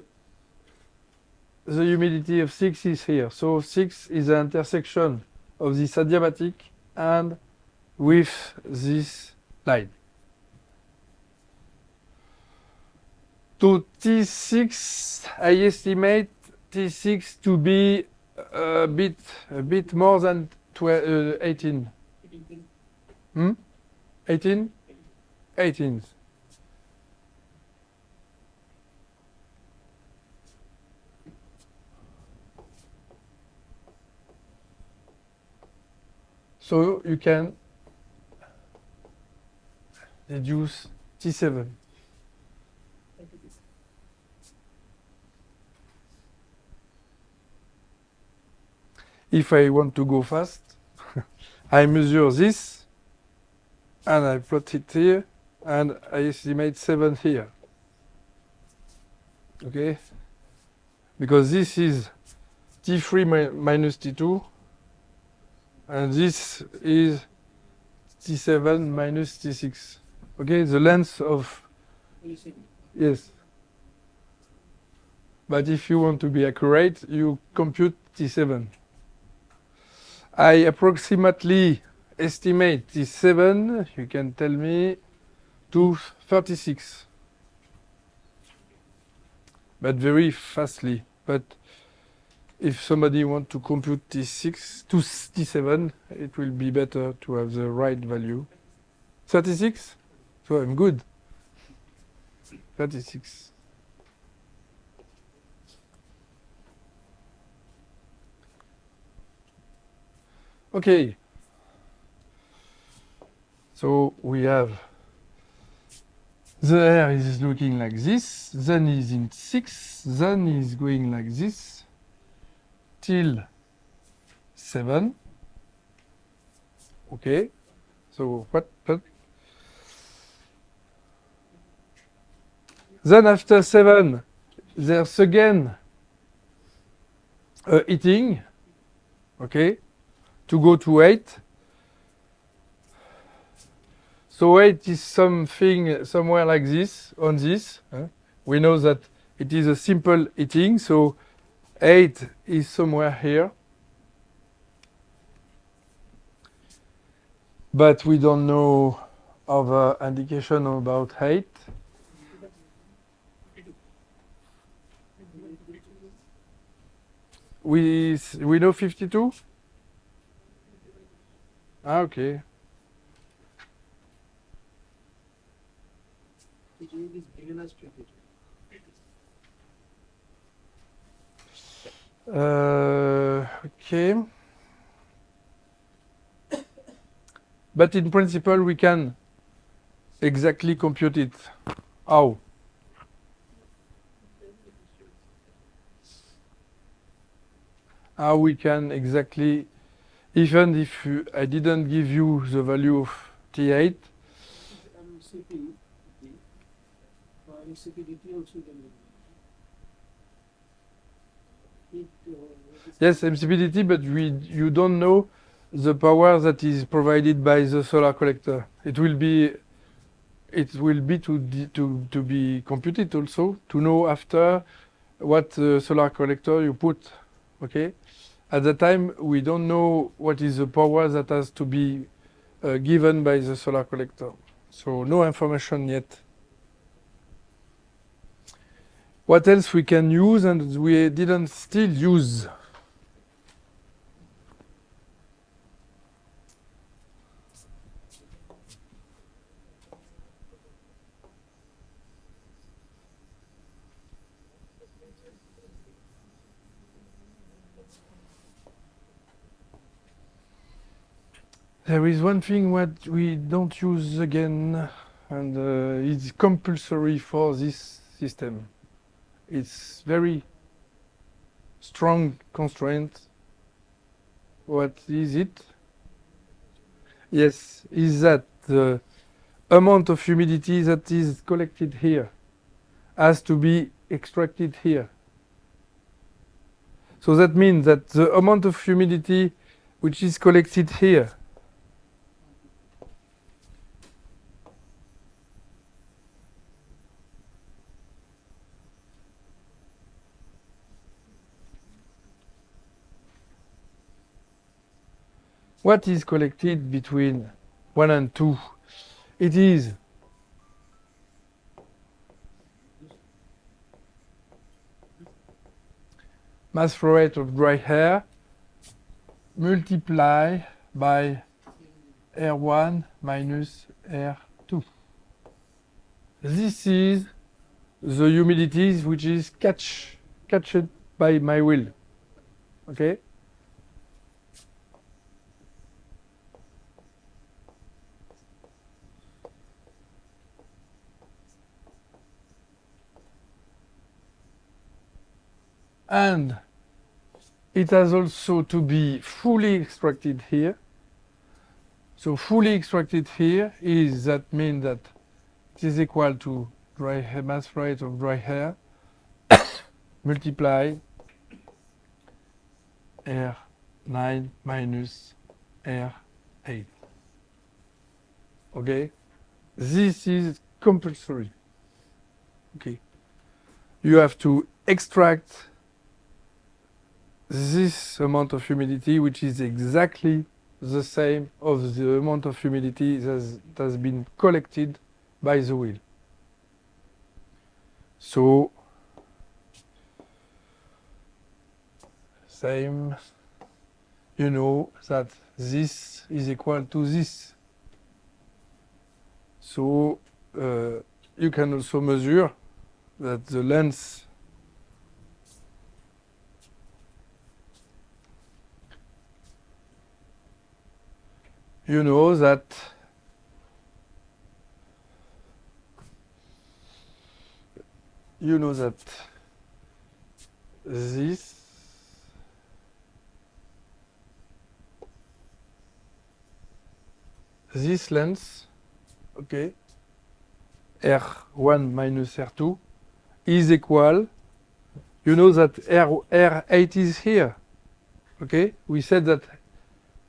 the humidity of 6 is here. So 6 is the intersection of this adiabatic and with this line. To T6, I estimate T6 to be a bit more than 18. 18? 18. So you can deduce T7. If I want to go fast, I measure this and I plot it here and I estimate 7 here. Okay? Because this is T3 minus T2 and this is T7 minus T6. Okay, the length of... Yes. But if you want to be accurate, you compute T7. I approximately estimate T7, you can tell me, to 36. But very fastly. But if somebody wants to compute T6 to T7, it will be better to have the right value. 36? So I'm good. 36. Okay. So we have the air is looking like this, then is in 6, then is going like this till 7. Okay. So what? Then after 7, there's again heating. Okay. to go to 8. So 8 is something somewhere like this, on this. We know that it is a simple heating, so 8 is somewhere here. But we don't know other indication about 8. We know 52? Ah, okay.
It is given as 22.
Okay. But in principle, we can exactly compute it. How? How we can exactly, even if I didn't give you the value of T8,
MCP, MCPDT also can be.
yes, MCPDT, but you don't know the power that is provided by the solar collector. It will be to be computed also, to know after what solar collector you put. Okay, at the time we don't know what is the power that has to be given by the solar collector, so no information yet. What else we can use and we didn't still use? There is one thing what we don't use again, and it's compulsory for this system. It's very strong constraint. What is it? Yes, is that the amount of humidity that is collected here has to be extracted here. So that means that the amount of humidity which is collected here what is collected between 1 and 2? It is mass flow rate of dry air multiply by R1 minus R2. This is the humidity which is catched by my will. Okay? And it has also to be fully extracted here. So fully extracted here is that means that it is equal to dry air, mass rate of dry air multiply R9 minus R8. Okay? This is compulsory. Okay. You have to extract this amount of humidity, which is exactly the same of the amount of humidity that has been collected by the wheel. So, same, you know that this is equal to this. So, you can also measure that the length you know that this length, okay, R1 minus R2 is equal, you know that R8 is here, okay? We said that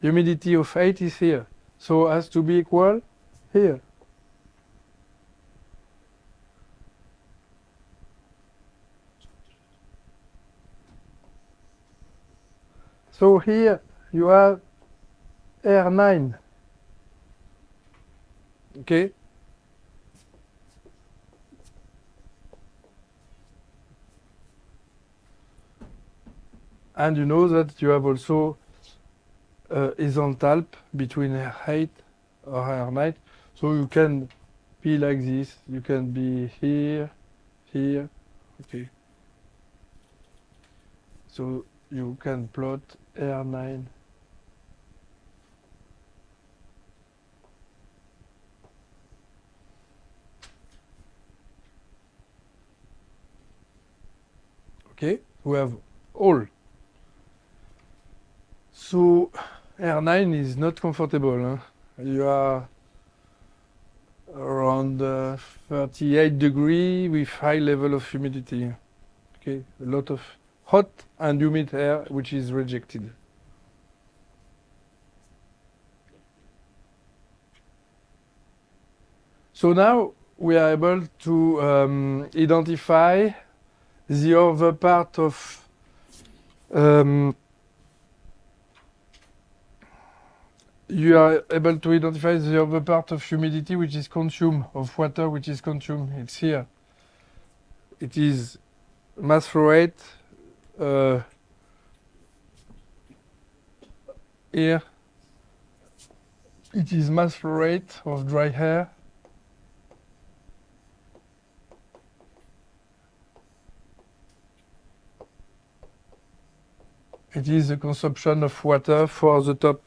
humidity of 8 is here. So it has to be equal here. So here you have R9. Okay? And you know that you have also isenthalp between R8 or R9. So you can be like this. You can be here, here. Okay. So you can plot R9. Okay, we have all. So R9 is not comfortable. Huh? You are around 38 degrees with high level of humidity. Okay, a lot of hot and humid air which is rejected. So now we are able to identify the other part of you are able to identify the other part of humidity which is consumed, of water which is consumed. It's here. It is mass flow rate here. It is mass flow rate of dry air. It is the consumption of water for the top.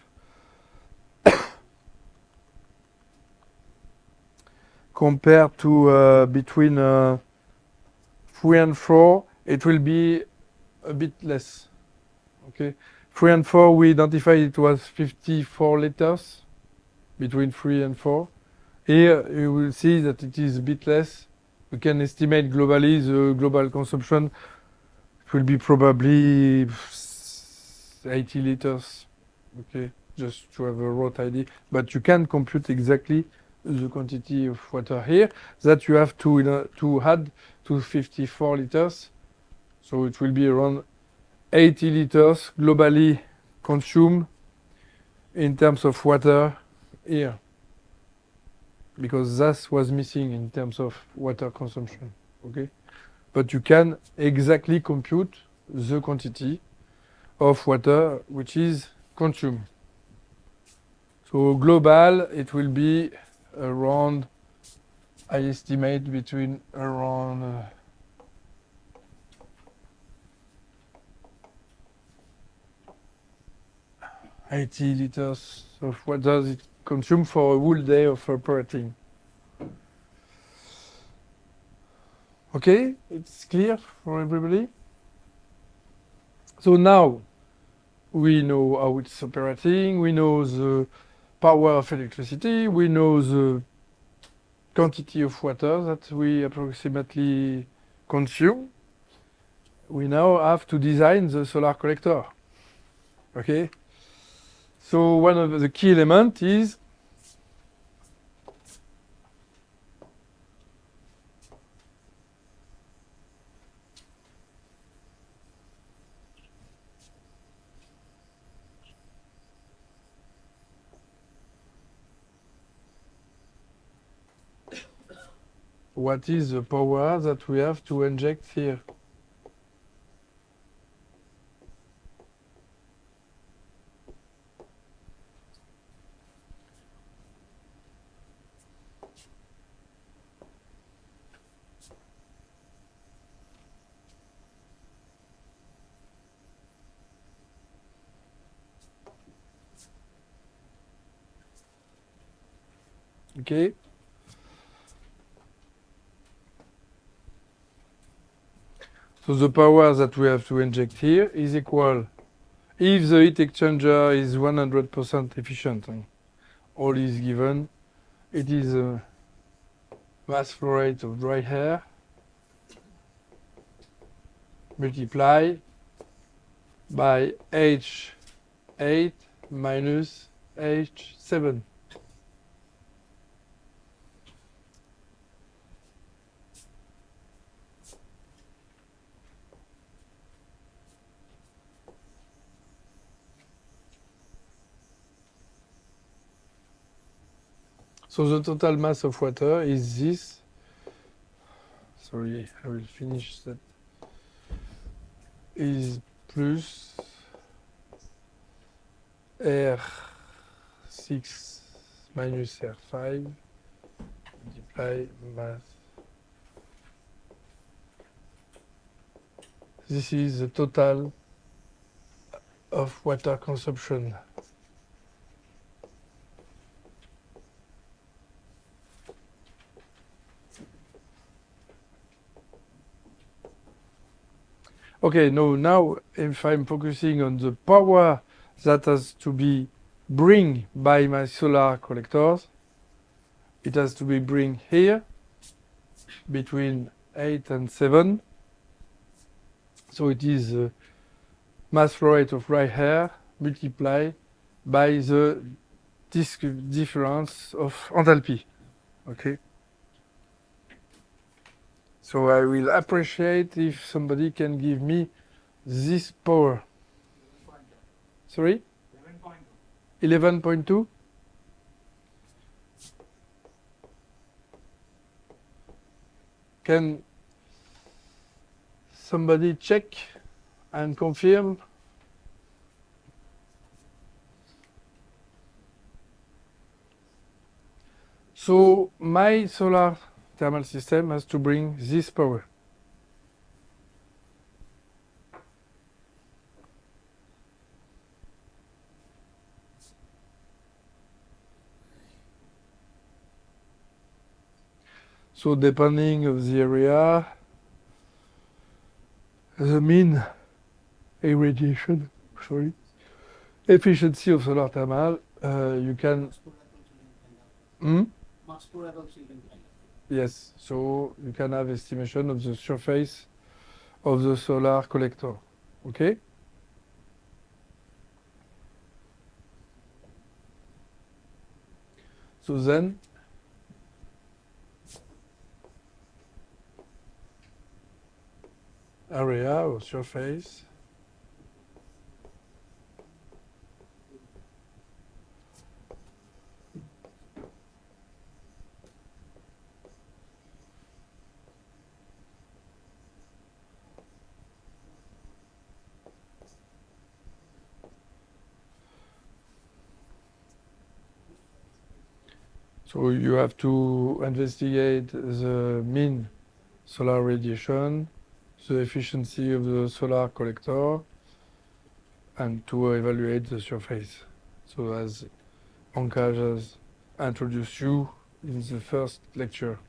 Compared to between 3 and 4, it will be a bit less. Okay, 3 and 4 we identified it was 54 liters between 3 and 4. Here you will see that it is a bit less. We can estimate globally the global consumption. It will be probably 80 liters. Okay, just to have a rough idea. But you can compute exactly the quantity of water here that you have to add to 54 liters. So it will be around 80 liters globally consumed in terms of water here. Because that was missing in terms of water consumption. Okay? But you can exactly compute the quantity of water which is consumed. So global, it will be around, I estimate between around 80 liters of water it consumes for a whole day of operating. Okay, it's clear for everybody. So now we know how it's operating, we know the power of electricity, we know the quantity of water that we approximately consume. We now have to design the solar collector. Okay? So one of the key elements is what is the power that we have to inject here. Okay? So the power that we have to inject here is equal, if the heat exchanger is 100% efficient, all is given, it is a mass flow rate of dry air multiplied by H8 minus H7. So the total mass of water is this. Sorry, I will finish that. Is plus R6 minus R5 multiply mass. This is the total of water consumption. Okay, now if I'm focusing on the power that has to be bring by my solar collectors, it has to be bring here between 8 and 7. So it is the mass flow rate of right here multiplied by the difference of enthalpy. Okay. So I will appreciate if somebody can give me this power. Sorry? 11.2? Can somebody check and confirm? So my solar thermal system has to bring this power. So depending of the area, the mean irradiation, efficiency of solar thermal, you can.
Max flow rate also you can find.
Yes, so you can have estimation of the surface of the solar collector. Okay? So then, area or surface. So you have to investigate the mean solar radiation, the efficiency of the solar collector, and to evaluate the surface. So as Pankaj has introduced you in the first lecture.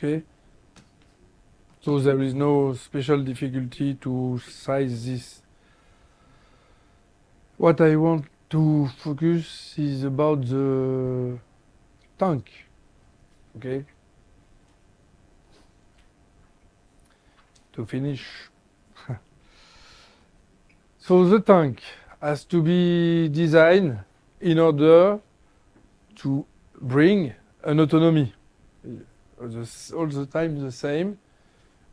Okay. So there is no special difficulty to size this. What I want to focus is about the tank. Okay. To finish. So the tank has to be designed in order to bring an autonomy. All the time the same.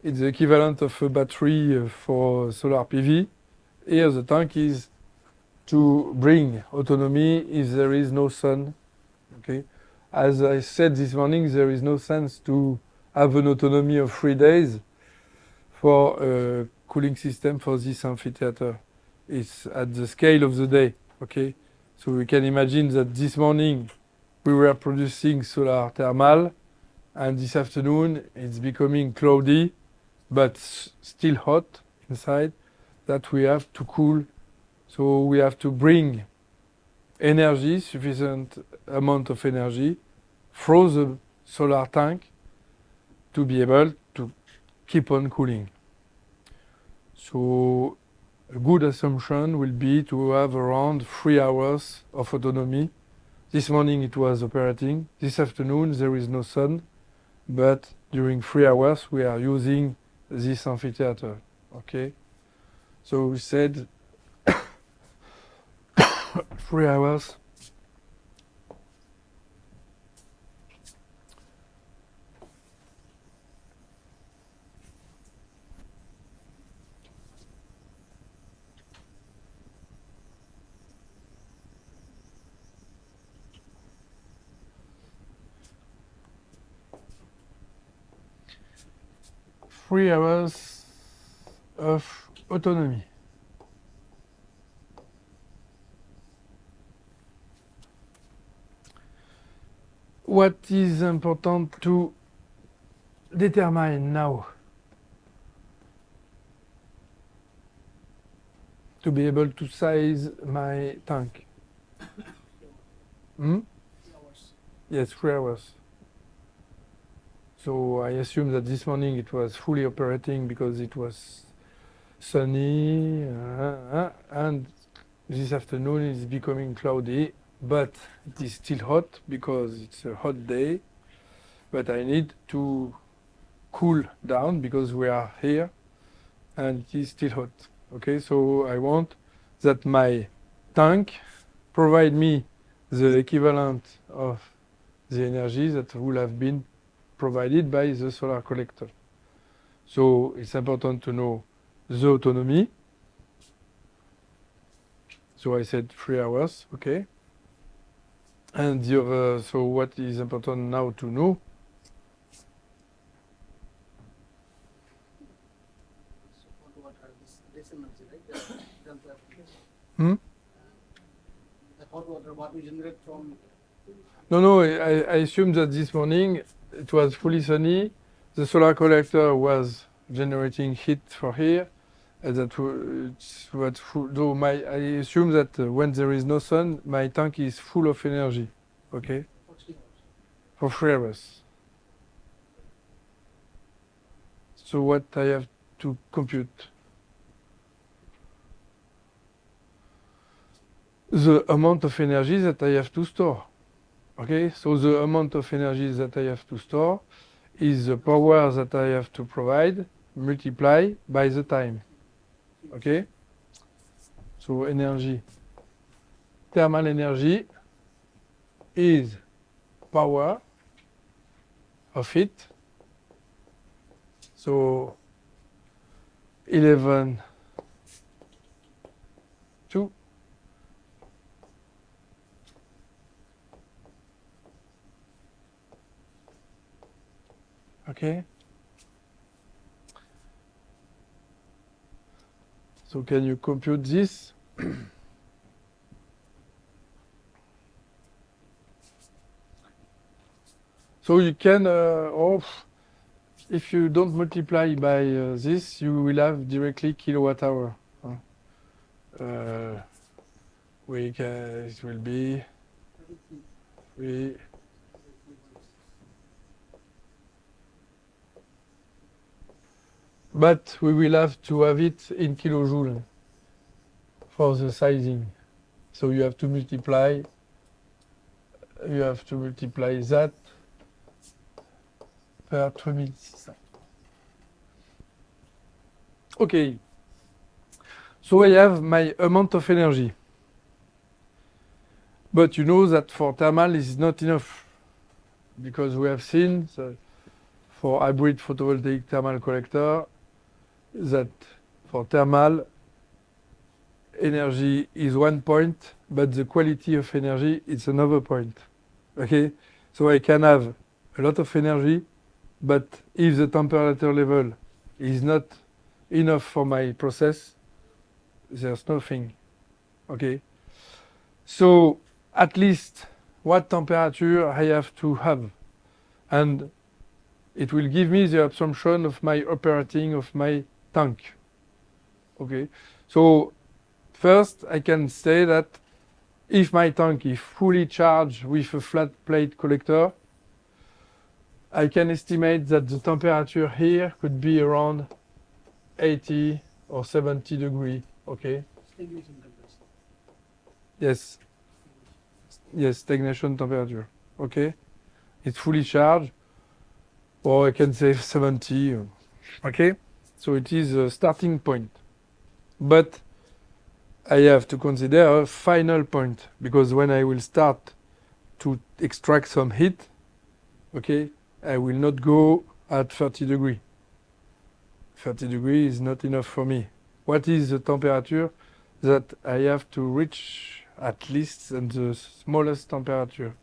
It's the equivalent of a battery for solar PV. Here the tank is to bring autonomy if there is no sun. Okay. As I said this morning, there is no sense to have an autonomy of 3 days for a cooling system for this amphitheater. It's at the scale of the day. Okay. So we can imagine that this morning we were producing solar thermal, and this afternoon it's becoming cloudy, but still hot inside, that we have to cool. So we have to bring energy, sufficient amount of energy, through the solar tank to be able to keep on cooling. So a good assumption will be to have around 3 hours of autonomy. This morning it was operating. This afternoon there is no sun, but during 3 hours we are using this amphitheater. Okay, so we said 3 hours. Three hours of autonomy. What is important to determine now? To be able to size my tank.
3 hours.
Yes, 3 hours. So I assume that this morning it was fully operating because it was sunny, and this afternoon it's becoming cloudy, but it is still hot because it's a hot day. But I need to cool down because we are here and it is still hot. Okay, so I want that my tank provide me the equivalent of the energy that will have been provided by the solar collector. So it's important to know the autonomy. So I said 3 hours, okay. And the other, so what is important now to know?
So hot water, this energy, right? The L12 case.
Hmm?
The hot water, what we generate from.
No, I assume that this morning it was fully sunny. The solar collector was generating heat for here. And that it's what though I assume that when there is no sun, my tank is full of energy. Okay,
For 3 hours.
for 3 hours. So what I have to compute? The amount of energy that I have to store. Okay, so the amount of energy that I have to store is the power that I have to provide multiplied by the time. Okay, so energy, thermal energy is power of heat. So 11 2 okay. So can you compute this? So you can, if you don't multiply by this, you will have directly kilowatt hour. It will be 3. But we will have to have it in kilojoule for the sizing. So you have to multiply. You have to multiply that per 3600. Okay. So I have my amount of energy. But you know that for thermal is not enough, because we have seen that for hybrid photovoltaic thermal collector that for thermal energy is 1 point, but the quality of energy is another point. Okay, so I can have a lot of energy, but if the temperature level is not enough for my process, there's nothing. Okay, so at least what temperature I have to have, and it will give me the assumption of my operating of my tank. Okay, so first I can say that if my tank is fully charged with a flat plate collector, I can estimate that the temperature here could be around 80 or 70 degrees Okay.
Stagnation temperature.
Yes. Yes, stagnation temperature. Okay. It's fully charged, or I can say 70. Okay. So it is a starting point. But I have to consider a final point, because when I will start to extract some heat, okay, I will not go at 30 degrees. 30 degrees is not enough for me. What is the temperature that I have to reach at least at the smallest temperature?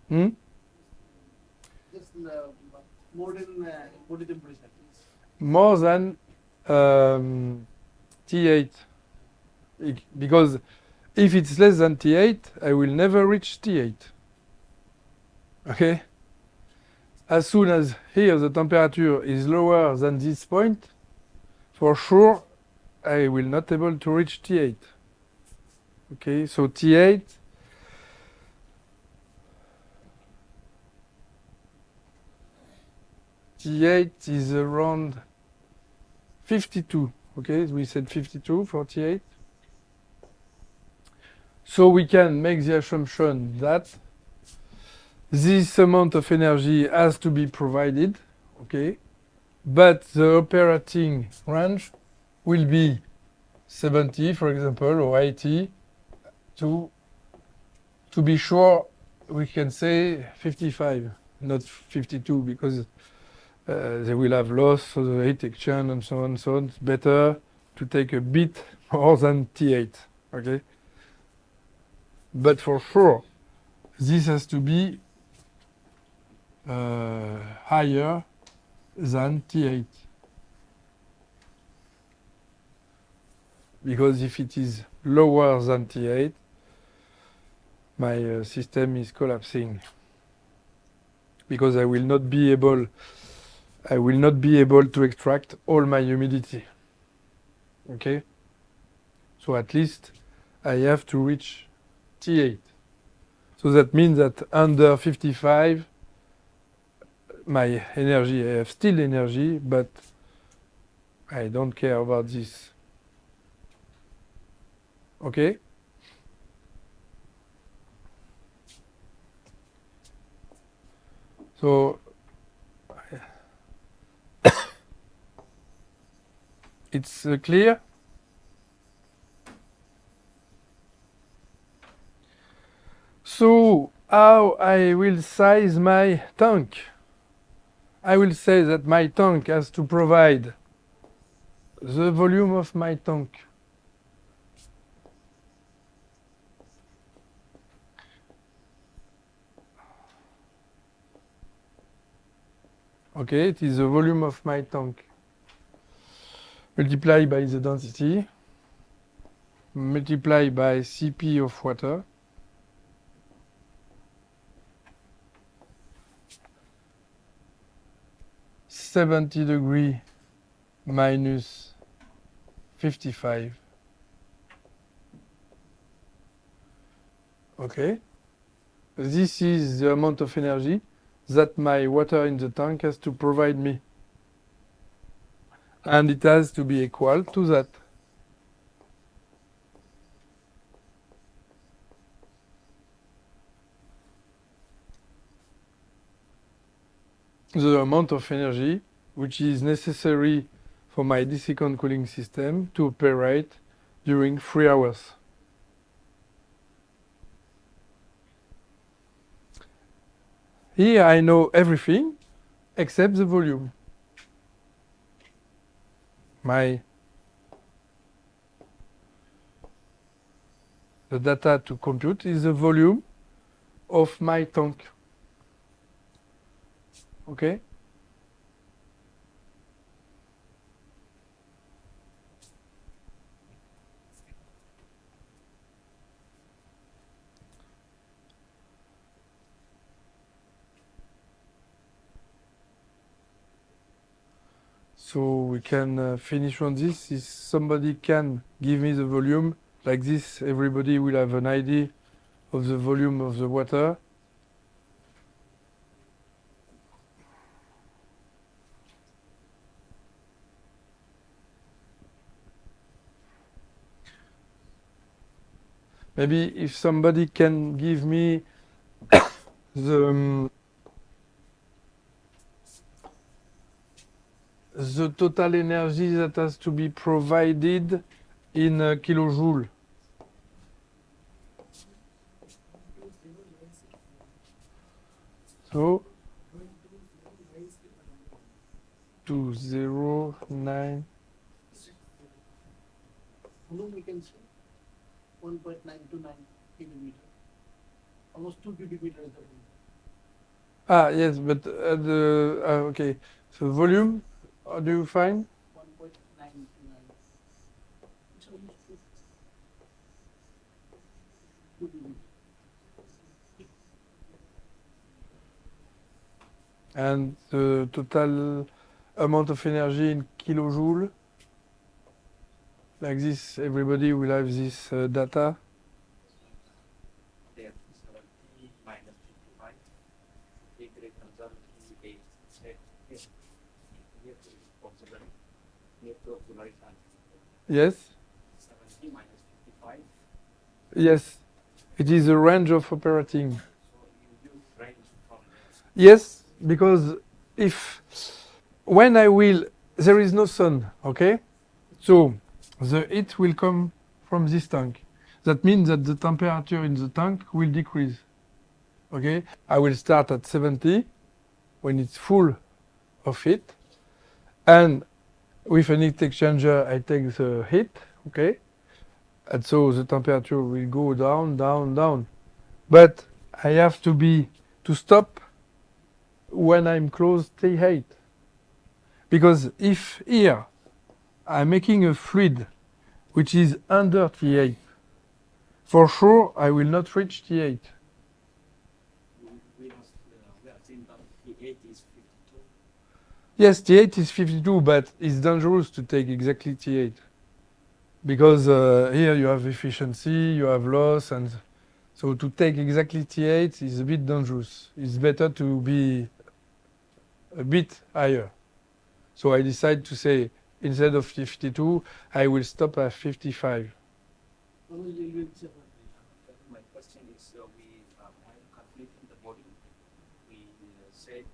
Hmm?
Just more than body temperature at least.
More than T8. Because if it's less than T8, I will never reach T8. Okay? As soon as here the temperature is lower than this point, for sure I will not able to reach T8. Okay, so T8 is around 52. Okay, we said 52 for T8. So we can make the assumption that this amount of energy has to be provided, okay, but the operating range will be 70, for example, or 80. To be sure, we can say 55, not 52, because they will have loss of the heat exchange and so on and so on. It's better to take a bit more than T8, okay? But for sure, this has to be higher than T8. Because if it is lower than T8, my system is collapsing. Because I will not be able to extract all my humidity. Okay? So at least I have to reach T8. So that means that under 55, my energy, I have still energy, but I don't care about this. Okay? So it's clear? So how I will size my tank? I will say that my tank has to provide the volume of my tank. Okay, it is the volume of my tank multiplied by the density, multiplied by Cp of water, (70° minus 55). Okay, this is the amount of energy that my water in the tank has to provide me. And it has to be equal to that. The amount of energy which is necessary for my desiccant cooling system to operate during 3 hours. Here I know everything except the volume. The data to compute is the volume of my tank. Okay? So we can finish on this. If somebody can give me the volume, like this, everybody will have an idea of the volume of the water. maybe if somebody can give me the total energy that has to be provided in kilojoule. So 209.
Volume we can say 1.929 millimeter, almost 2 cubic meters. The volume.
Ah, yes, but okay. So volume, how do you find?
1.929. It's almost 2 cubic.
And the total amount of energy in kilojoule. Like this, everybody will have this data.
There, 70 minus 55. The great result is 8. Here to observe. Here to observe.
Yes?
70 minus 55.
Yes. It is a range of operating.
So you use range from
Yes, because when there is no sun, okay? So the heat will come from this tank. That means that the temperature in the tank will decrease. Okay? I will start at 70 when it's full of heat. And with an heat exchanger, I take the heat, okay? And so the temperature will go down, down, down. But I have to stop when I'm close T8. Because if here I'm making a fluid which is under T8, for sure I will not reach T8.
we are seeing that the 8 is 52.
Yes, T8 is 52, but it's dangerous to take exactly T8. Because here you have efficiency, you have loss, and so to take exactly T8 is a bit dangerous. It's better to be a bit higher. So I decide to say, instead of 52, I will stop at 55.
My question is, we are calculating the body. We said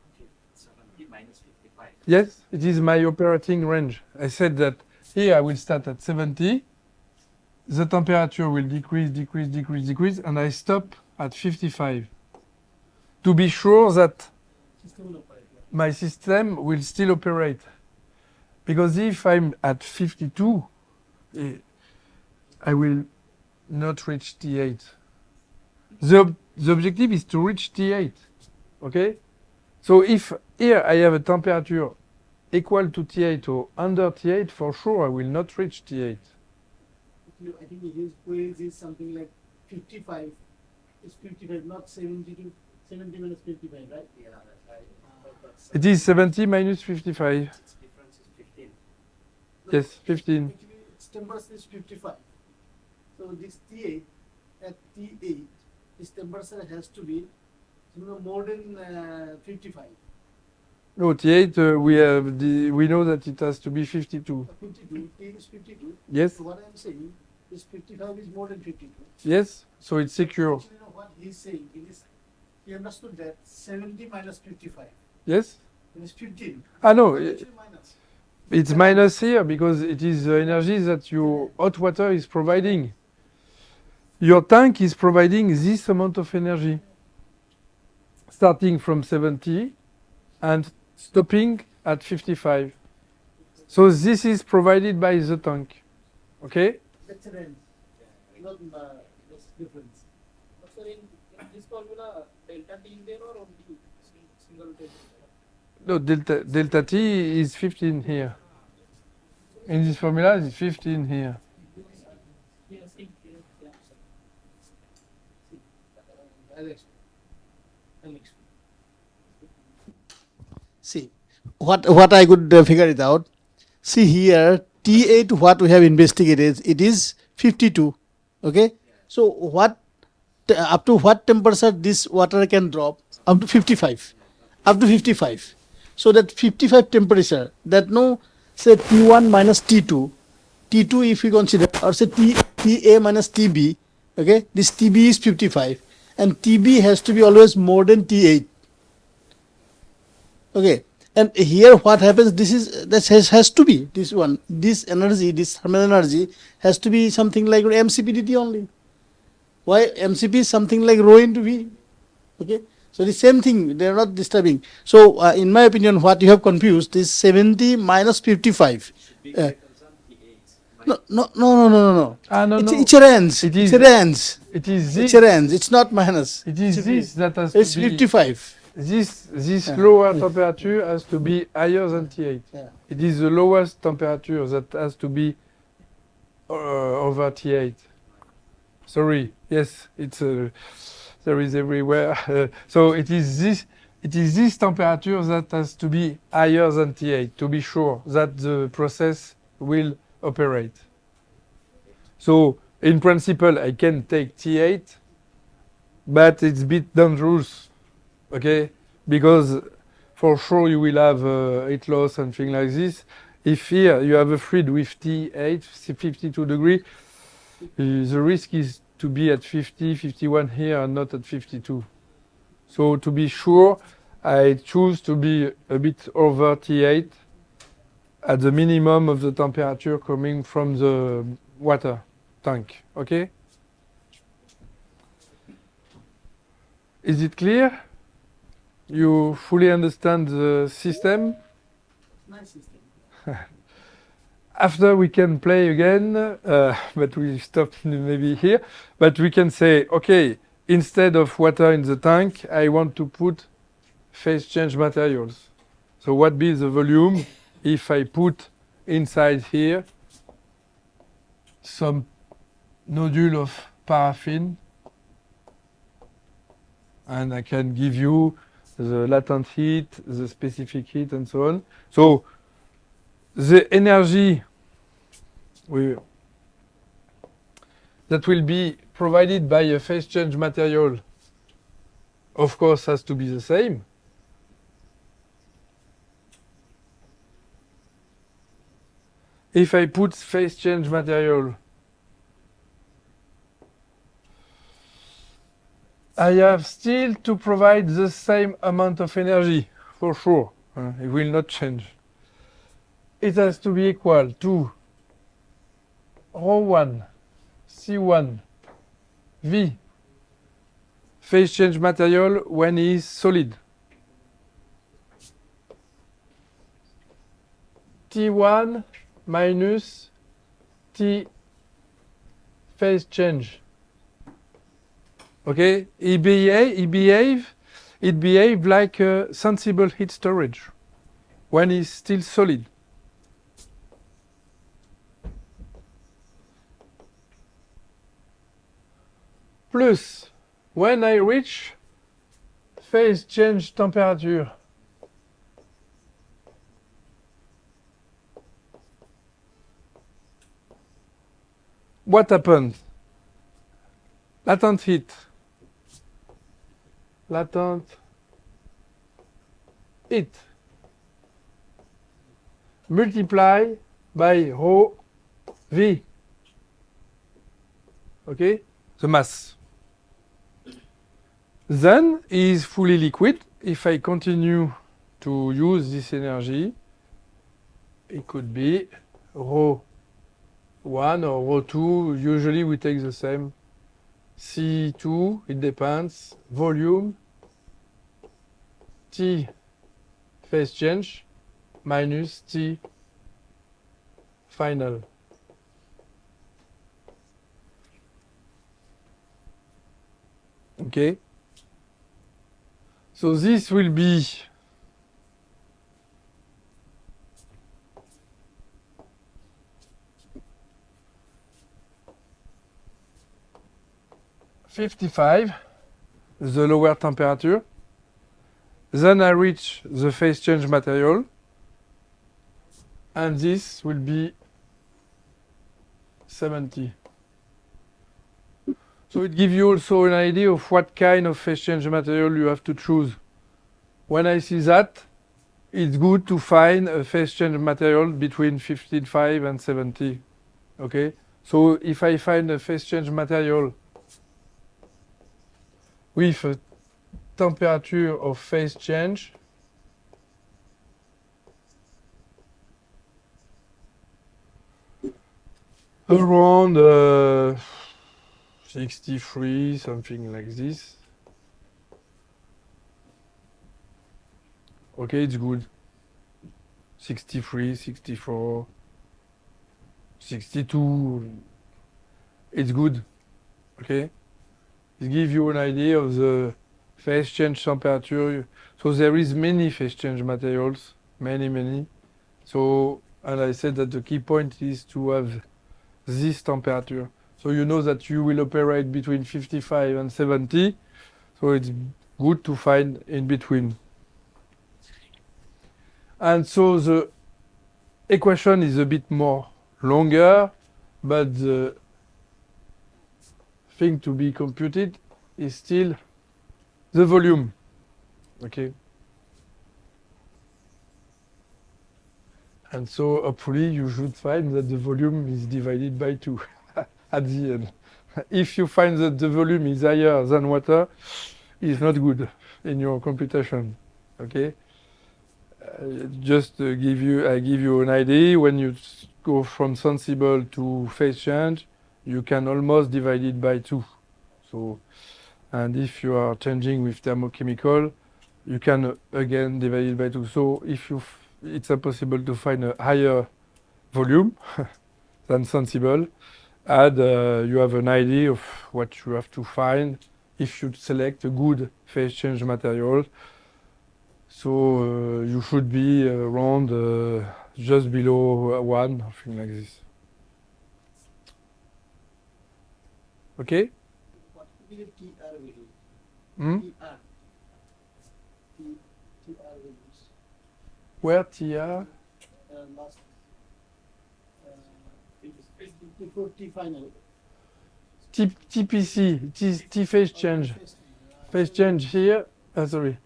70 minus 55.
Yes, it is my operating range. I said that here I will start at 70. The temperature will decrease, decrease, decrease, decrease, and I stop at 55. To be sure that my system will still operate. Because if I'm at 52, I will not reach T8. The objective is to reach T8. Okay? So if here I have a temperature equal to T8 or under T8, for sure I will not reach T8.
I think his quiz is something like 55. It's 55, not 72. 70 minus 55, right?
Yeah, that's right.
It is 70 minus 55.
Its difference is 15.
Yes, 15.
Actually, its temperature is 55. So this T8, at T8, this temperature has to be more than 55.
No, T8, we know that it has to be 52.
52, T is 52.
Yes,
So what I'm saying is 55 is more than 52.
yes, so it's secure.
Actually, you know what he's saying? He understood that 70 minus 55.
Yes?
It is 15.
Ah, no,
Actually minus.
it's minus here because it is the energy that your hot water is providing. Your tank is providing this amount of energy, starting from 70 and stopping at 55. So this is provided by the tank. Okay?
That's a range, not that's difference.
So in this formula, delta T is there or only single delta?
No, delta T is 15 here. In this formula, it's 15 here.
Yes, yeah.
I'll explain. See, what I could figure it out. See here, T8 what we have investigated, it is 52. Okay, so what up to what temperature this water can drop? Up to 55. Up to 55. So that 55 temperature, that no, say T1 minus T2, T2 if you consider, or say TA minus TB, Okay, this TB is 55, and TB has to be always more than T8. Okay, and here what happens? This has to be this one. This energy, this thermal energy, has to be something like MCPDT only. Why MCP is something like rho into V? Okay, so the same thing. They are not disturbing. So in my opinion, what you have confused is 70 minus 55.
Should be
Uh,
greater than T8.
no.
No,
It's
no.
it's a range.
It
It's
is-
a range.
It is
It's
this.
a range. It's not minus.
It is this that has
It's
to be.
55.
This
Yeah.
lower temperature has to be higher than T8.
Yeah.
It is the lowest temperature that has to be over T8. Sorry. Yes, it's there is everywhere. So it is this temperature that has to be higher than T8 to be sure that the process will operate. So in principle, I can take T8, but it's a bit dangerous, okay? Because for sure you will have heat loss and things like this. If here you have a fluid with T8, 52 degree, the risk is to be at 50, 51 here and not at 52. So to be sure, I choose to be a bit over T8 at the minimum of the temperature coming from the water tank, okay? Is it clear? You fully understand the system?
Nice system.
After we can play again, but we stop maybe here. But we can say, okay, instead of water in the tank, I want to put phase change materials. So what be the volume if I put inside here some nodule of paraffin, and I can give you the latent heat, the specific heat, and so on. So the energy that will be provided by a phase change material, of course, has to be the same. If I put phase change material, I have still to provide the same amount of energy, for sure. It will not change. It has to be equal to ρ1, C1, V, phase change material when it is solid. T1 minus T phase change. Okay, it behave like a sensible heat storage when it's still solid. Plus, when I reach phase change temperature, what happens? Latent heat. Multiply by rho V. Okay? The mass. Then it is fully liquid. If I continue to use this energy, it could be rho 1 or rho 2. Usually we take the same. C2, it depends. Volume, T phase change, minus T final. Okay? So this will be (55), the lower temperature. Then I reach the phase change material, and this will be 70. So it gives you also an idea of what kind of phase change material you have to choose. When I see that, it's good to find a phase change material between 55 and 70. Okay? So if I find a phase change material with a temperature of phase change around 63, something like this. Okay, it's good. 63, 64, 62. It's good. Okay? It gives you an idea of the phase change temperature. So there is many phase change materials, many. So, and I said that the key point is to have this temperature. So you know that you will operate between 55 and 70. So it's good to find in between. And so the equation is a bit more longer, but the thing to be computed is still the volume. Okay. And so hopefully you should find that the volume is divided by 2 at the end. If you find that the volume is higher than water, it's not good in your computation. Okay. Just I give you an idea. When you go from sensible to phase change, you can almost divide it by 2. So, and if you are changing with thermochemical, you can again divide it by 2. So if it's impossible to find a higher volume than sensible, and you have an idea of what you have to find if you select a good phase change material. So you should be around just below 1, something like this. Okay?
What will be the TR value?
Hmm?
TR. TR values.
Where TR?
Last. Before T final.
TPC, T phase change. Phase change here. Sorry.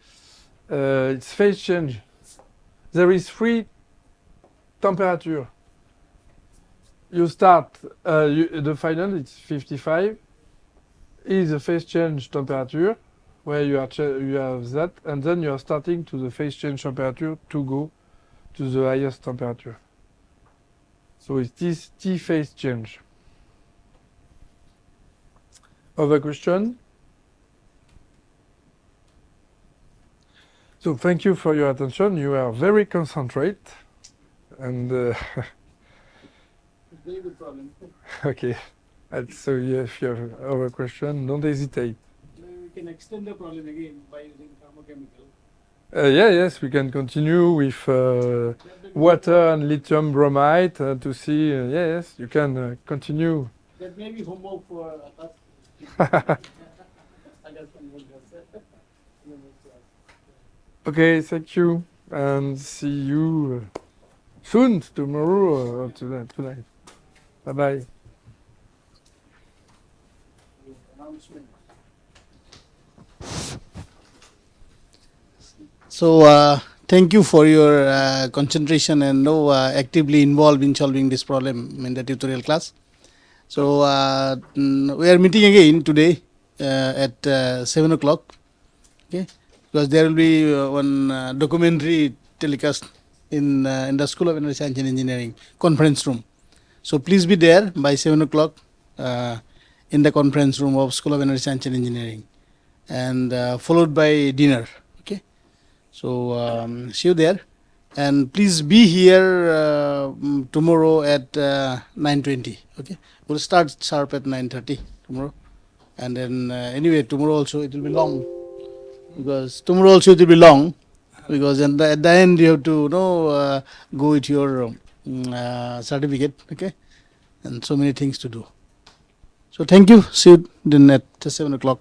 It's phase change. There is 3 temperature. You start, the final, it's 55, is the phase change temperature, where you have that, and then you are starting to the phase change temperature to go to the highest temperature. So it's this T phase change. Other question? So thank you for your attention. You are very concentrate, and
Very good problem.
okay. And so if you have other question, don't hesitate.
Maybe we can extend the problem again by using thermochemical.
Yes, we can continue with water and lithium bromide to see. Yes, you can continue.
That may be homework for us. I got some work there.
Okay, thank you, and see you soon, tomorrow or tonight. Bye bye.
So thank you for your concentration and actively involved in solving this problem in the tutorial class. So we are meeting again today at 7 o'clock. Okay, because there will be one documentary telecast in the School of Energy Science and Engineering conference room. So please be there by 7 o'clock in the conference room of School of Energy Science and Engineering, and followed by dinner. Okay, so see you there, and please be here tomorrow at 9:20. Okay, we'll start sharp at 9:30 tomorrow, and then anyway tomorrow also it will be long, because tomorrow also it will be long, because at the end you have to go with your certificate. Okay, and so many things to do. So thank you. See you then at 7 o'clock.